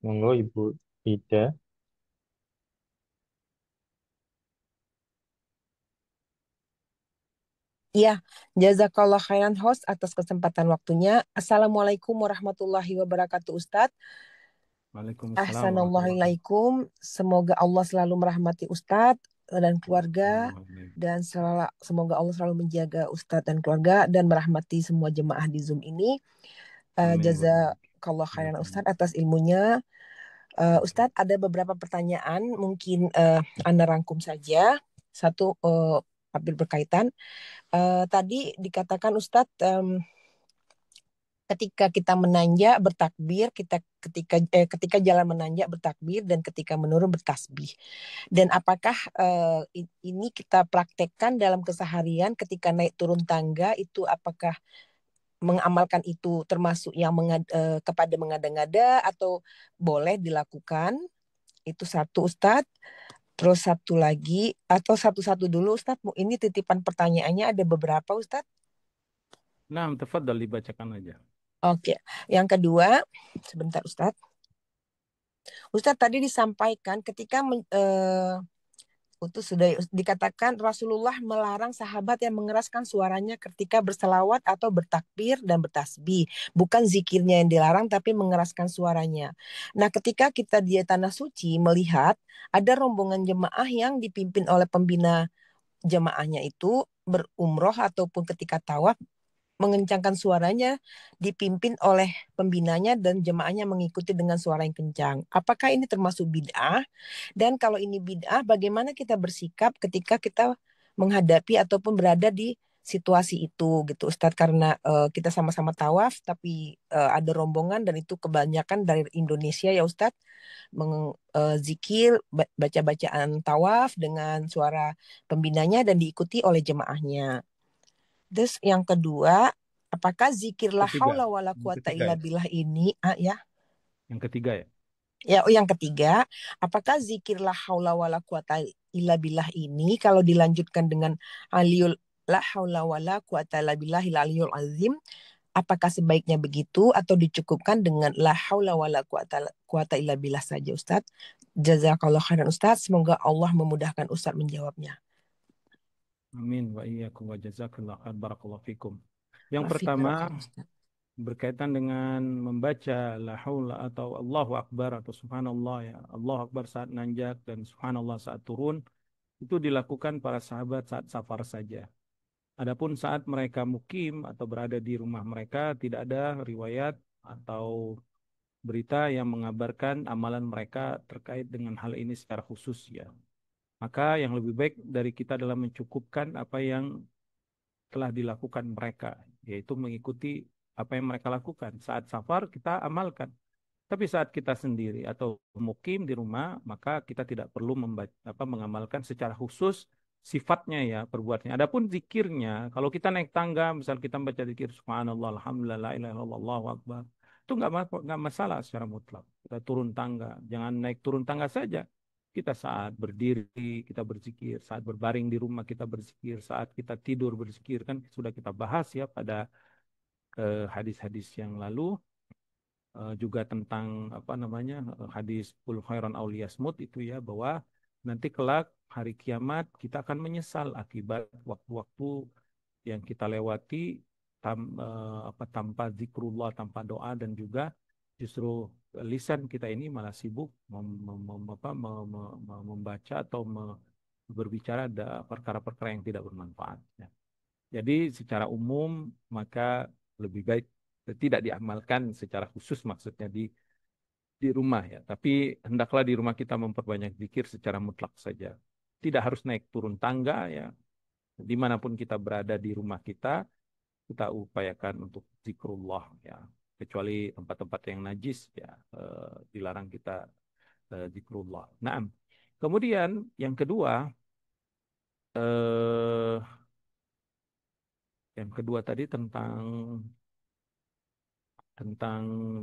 Monggo Ibu Ida. Iya, jazakallah khairan host atas kesempatan waktunya. Assalamualaikum warahmatullahi wabarakatuh Ustadz. Waalaikumsalam warahmatullahi wabarakatuh. Ahsanallahilaikum. Semoga Allah selalu merahmati Ustadz dan keluarga Amin. dan semoga Allah selalu menjaga Ustadz dan keluarga dan merahmati semua jemaah di Zoom ini. Amin. Jazakallah khairan Ustadz atas ilmunya. Ustadz ada beberapa pertanyaan mungkin Anda rangkum saja. Satu hampir berkaitan. Tadi dikatakan Ustadz ketika kita menanjak bertakbir, ketika jalan menanjak bertakbir dan ketika menurun bertasbih. Dan apakah ini kita praktekkan dalam keseharian ketika naik turun tangga itu apakah mengamalkan itu termasuk yang kepada mengada-ngada atau boleh dilakukan? Itu satu Ustadz. Terus satu lagi atau satu-satu dulu Ustadz. Ini titipan pertanyaannya ada beberapa Ustadz. Naam, tafadhal dibacakan aja. Oke, yang kedua, sebentar Ustadz. Ustadz tadi disampaikan ketika itu sudah dikatakan Rasulullah melarang sahabat yang mengeraskan suaranya ketika berselawat atau bertakbir dan bertasbih. Bukan zikirnya yang dilarang, tapi mengeraskan suaranya. Nah, ketika kita di Tanah Suci melihat ada rombongan jemaah yang dipimpin oleh pembina jemaahnya itu berumroh ataupun ketika tawaf mengencangkan suaranya dipimpin oleh pembinanya dan jemaahnya mengikuti dengan suara yang kencang. Apakah ini termasuk bid'ah? Dan kalau ini bid'ah, bagaimana kita bersikap ketika kita menghadapi ataupun berada di situasi itu gitu Ustadz, karena kita sama-sama tawaf tapi ada rombongan dan itu kebanyakan dari Indonesia ya Ustadz, zikir baca-bacaan tawaf dengan suara pembinanya dan diikuti oleh jemaahnya. Terus yang kedua, apakah zikir la Ketiga, haula wala yang quwata ketiga illa ya, billah ini ya. yang ketiga ya. Ya, yang ketiga, apakah zikir la haula wala quwata illa billah ini kalau dilanjutkan dengan aliyul la haula wala quwata illa billahil aliyul azim, apakah sebaiknya begitu atau dicukupkan dengan la haula wala quwata illa billah saja Ustadz? Jazakallah khairan Ustadz, semoga Allah memudahkan Ustadz menjawabnya. Amin wa iyyakum wa jazakallahu khair barakallahu fikum. Yang Wafik pertama barakallah Ustadz. berkaitan dengan membaca la haula atau Allahu Akbar atau subhanallah ya. Allahu Akbar saat nanjak dan subhanallah saat turun itu dilakukan para sahabat saat safar saja. Adapun saat mereka mukim atau berada di rumah mereka tidak ada riwayat atau berita yang mengabarkan amalan mereka terkait dengan hal ini secara khusus ya. Maka yang lebih baik dari kita adalah mencukupkan apa yang telah dilakukan mereka, yaitu mengikuti apa yang mereka lakukan. Saat safar kita amalkan. Tapi saat kita sendiri atau mukim di rumah, maka kita tidak perlu mengamalkan secara khusus sifatnya ya, perbuatannya. Adapun zikirnya, kalau kita naik tangga, misal kita membaca zikir Subhanallah, Alhamdulillah, la ilaha illallah, Allahu Akbar, itu nggak masalah secara mutlak. Kita turun tangga, jangan naik turun tangga saja. Kita saat berdiri, kita berzikir. Saat berbaring di rumah, kita berzikir. Saat kita tidur, berzikir. Kan sudah kita bahas ya pada hadis-hadis yang lalu. Juga tentang apa namanya hadis Qul khairan auliya smut itu ya, bahwa nanti kelak hari kiamat kita akan menyesal akibat waktu-waktu yang kita lewati tanpa zikrullah, tanpa doa, dan juga justru lisan kita ini malah sibuk membaca atau berbicara ada perkara-perkara yang tidak bermanfaat ya. Jadi secara umum maka lebih baik tidak diamalkan secara khusus, maksudnya di rumah ya. Tapi hendaklah di rumah kita memperbanyak zikir secara mutlak saja. Tidak harus naik turun tangga ya. Dimanapun kita berada di rumah kita upayakan untuk zikrullah ya. Kecuali tempat-tempat yang najis ya, dilarang kita zikrullah. Nah, kemudian yang kedua, eh, yang kedua tadi tentang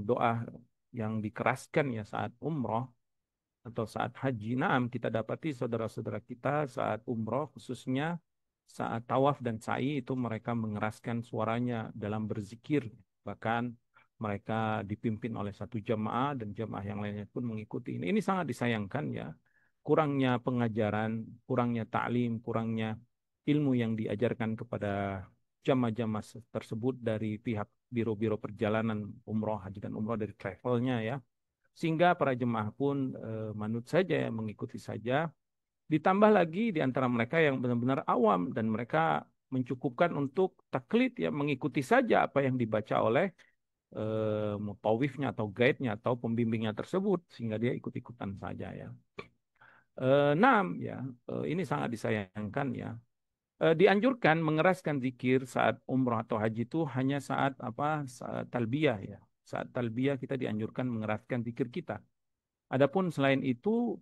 doa yang dikeraskan ya saat umroh atau saat haji. Naam, kita dapati saudara-saudara kita saat umroh khususnya saat tawaf dan sa'i itu mereka mengeraskan suaranya dalam berzikir. Bahkan mereka dipimpin oleh satu jamaah dan jamaah yang lainnya pun mengikuti. Ini sangat disayangkan ya. Kurangnya pengajaran, kurangnya ta'lim, kurangnya ilmu yang diajarkan kepada jamaah-jamaah tersebut dari pihak biro-biro perjalanan umroh, haji dan umroh dari travelnya ya, sehingga para jemaah pun manut saja ya, mengikuti saja. Ditambah lagi di antara mereka yang benar-benar awam dan mereka mencukupkan untuk taklid ya, mengikuti saja apa yang dibaca oleh mutawifnya atau guide-nya atau pembimbingnya tersebut, sehingga dia ikut-ikutan saja ya. Enam ya, ini sangat disayangkan ya. Dianjurkan mengeraskan zikir saat umroh atau haji itu hanya saat apa? Saat talbiyah ya. Saat talbiyah kita dianjurkan mengeraskan zikir kita. Adapun selain itu,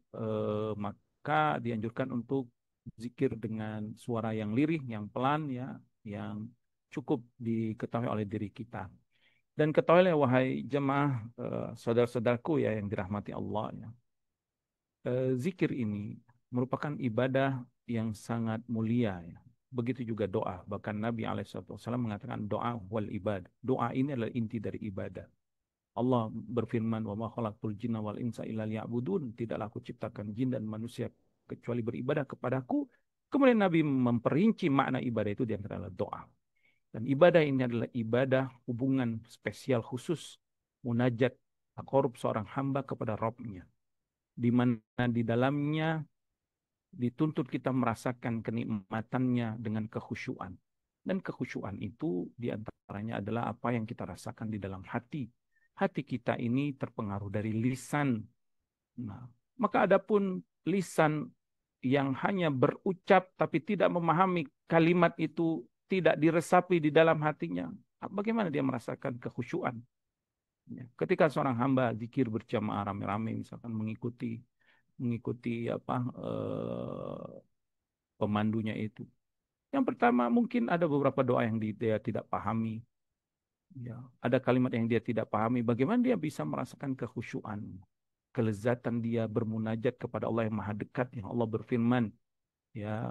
maka dianjurkan untuk zikir dengan suara yang lirih, yang pelan ya, yang cukup diketahui oleh diri kita. Dan ketahuilah wahai jemaah, saudara-saudaraku ya yang dirahmati Allah ya. Zikir ini merupakan ibadah yang sangat mulia ya. begitu juga doa. Bahkan Nabi SAW mengatakan doa wal ibadah. Doa ini adalah inti dari ibadah. Allah berfirman, "Wa ma khalaqtul jinna wal insa illa liya'budun." Tidaklah aku ciptakan jin dan manusia kecuali beribadah kepadaku. Kemudian Nabi memperinci makna ibadah itu di antara adalah doa. Dan ibadah ini adalah ibadah hubungan spesial khusus, munajat, takarub seorang hamba kepada Rabb-Nya, di mana di dalamnya dituntut kita merasakan kenikmatannya dengan kekhusyuan. Dan kekhusyuan itu diantaranya adalah apa yang kita rasakan di dalam hati. Hati kita ini terpengaruh dari lisan. Nah, maka adapun lisan yang hanya berucap tapi tidak memahami kalimat itu, tidak diresapi di dalam hatinya, bagaimana dia merasakan kekhusyuan? Ya, ketika seorang hamba zikir berjamaah rame-rame, misalkan mengikuti mengikuti pemandunya itu. Yang pertama mungkin ada beberapa doa yang dia tidak pahami. Ya, ada kalimat yang dia tidak pahami. Bagaimana dia bisa merasakan kekhusyuan, kelezatan dia bermunajat kepada Allah yang Maha Dekat, yang Allah berfirman, ya,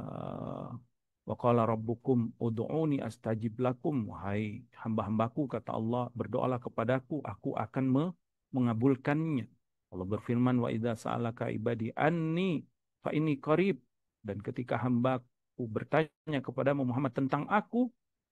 wa qala rabbukum ud'uni astajib lakum. Wahai hamba-hambaku, kata Allah, berdoalah kepadaku, aku akan mengabulkannya. Allah berfirman, wa idza sa'alaka ibadi anni fa inni qarib. Dan ketika hambaku bertanya kepadamu Muhammad tentang aku,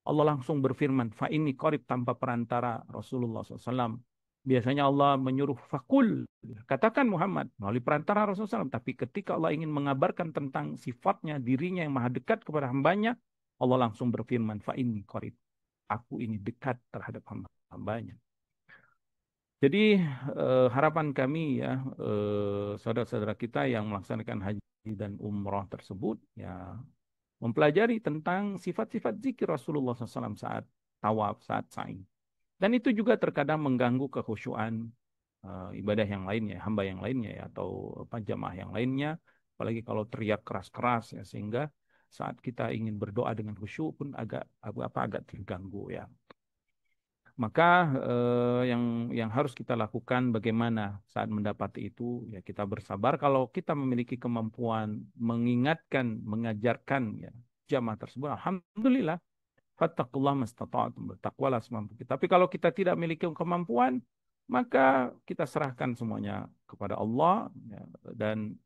Allah langsung berfirman, fa inni qarib, tanpa perantara Rasulullah SAW. Biasanya Allah menyuruh fakul, katakan Muhammad, melalui perantara Rasulullah SAW. Tapi ketika Allah ingin mengabarkan tentang sifatnya, dirinya yang maha dekat kepada hambanya, Allah langsung berfirman, fa inni qarib, aku ini dekat terhadap hambanya. Jadi harapan kami ya, saudara-saudara kita yang melaksanakan haji dan umroh tersebut, ya, mempelajari tentang sifat-sifat zikir Rasulullah SAW saat tawaf, saat sa'i. Dan itu juga terkadang mengganggu kekhusyuan ibadah yang lainnya, hamba yang lainnya, ya, atau jamaah yang lainnya. Apalagi kalau teriak keras-keras, ya, sehingga saat kita ingin berdoa dengan khusyuk pun agak terganggu, ya. Maka yang harus kita lakukan bagaimana saat mendapati itu, ya, kita bersabar. Kalau kita memiliki kemampuan mengingatkan, mengajarkan, ya, jamaah tersebut, alhamdulillah. Fattakullah mastata'tum, bertakwalah semampu kita. Tapi kalau kita tidak memiliki kemampuan, maka kita serahkan semuanya kepada Allah, ya, dan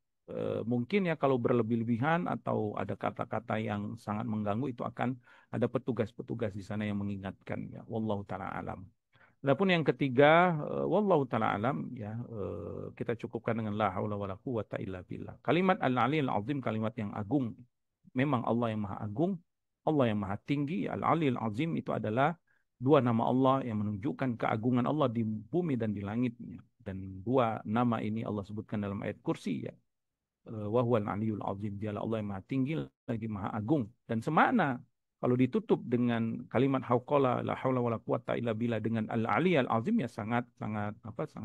mungkin ya kalau berlebih-lebihan atau ada kata-kata yang sangat mengganggu, itu akan ada petugas-petugas di sana yang mengingatkan, ya. Wallahu taala alam. Adapun yang ketiga, wallahu taala alam, ya, kita cukupkan dengan la haula wala quwata illa billah. Kalimat al-aliyil azim, kalimat yang agung. Memang Allah yang maha agung, Allah yang maha tinggi. Al-aliyil azim itu adalah dua nama Allah yang menunjukkan keagungan Allah di bumi dan di langitnya. Dan dua nama ini Allah sebutkan dalam ayat kursi, ya. Wa huwal aliyul azim, dialah Allah yang maha tinggi lagi maha agung. Dan semakna kalau ditutup dengan kalimat hauqala la haula wala quwata illa billah dengan al-aliyal azim, ya, sangat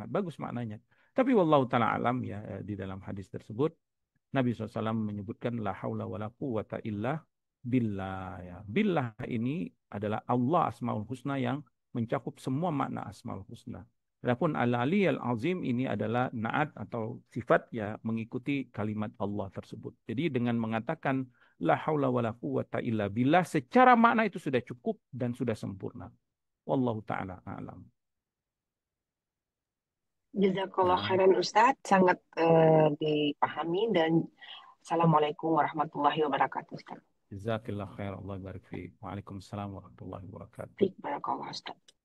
bagus maknanya. Tapi wallahu taala alam, ya, di dalam hadis tersebut Nabi SAW menyebutkan la haula wala quwata illa billah, ya. Billah ini adalah Allah Asmaul Husna yang mencakup semua makna Asmaul Husna. Adapun al-aliyal azim ini adalah naat atau sifat, ya, mengikuti kalimat Allah tersebut. Jadi dengan mengatakan la haula wala quwata illa billah, secara makna itu sudah cukup dan sudah sempurna. Wallahu taala a'lam. Jazakallah Nah, khairan Ustadz, sangat dipahami dan Assalamualaikum warahmatullahi wabarakatuh Ustadz. jazakillah khair, Allah barik fiik. Waalaikumsalam warahmatullahi wabarakatuh. Fik barakallah Ustadz.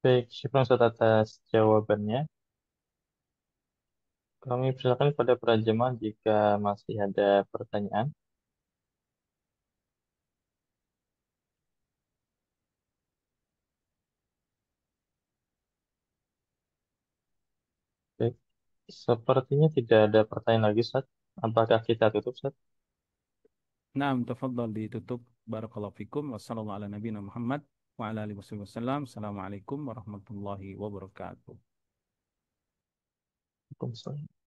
Baik, syukur Ustaz atas jawabannya. Kami persilakan kepada para jemaah jika masih ada pertanyaan. Baik, sepertinya tidak ada pertanyaan lagi, Ustaz. Apakah kita tutup, Ustaz? Naam, tafadhal ditutup. Barakallahu fikum. Wassallallahu ala nabiyina Muhammad wa ala alihi wasallam. Assalamualaikum warahmatullahi wabarakatuh. Waalaikumsalam.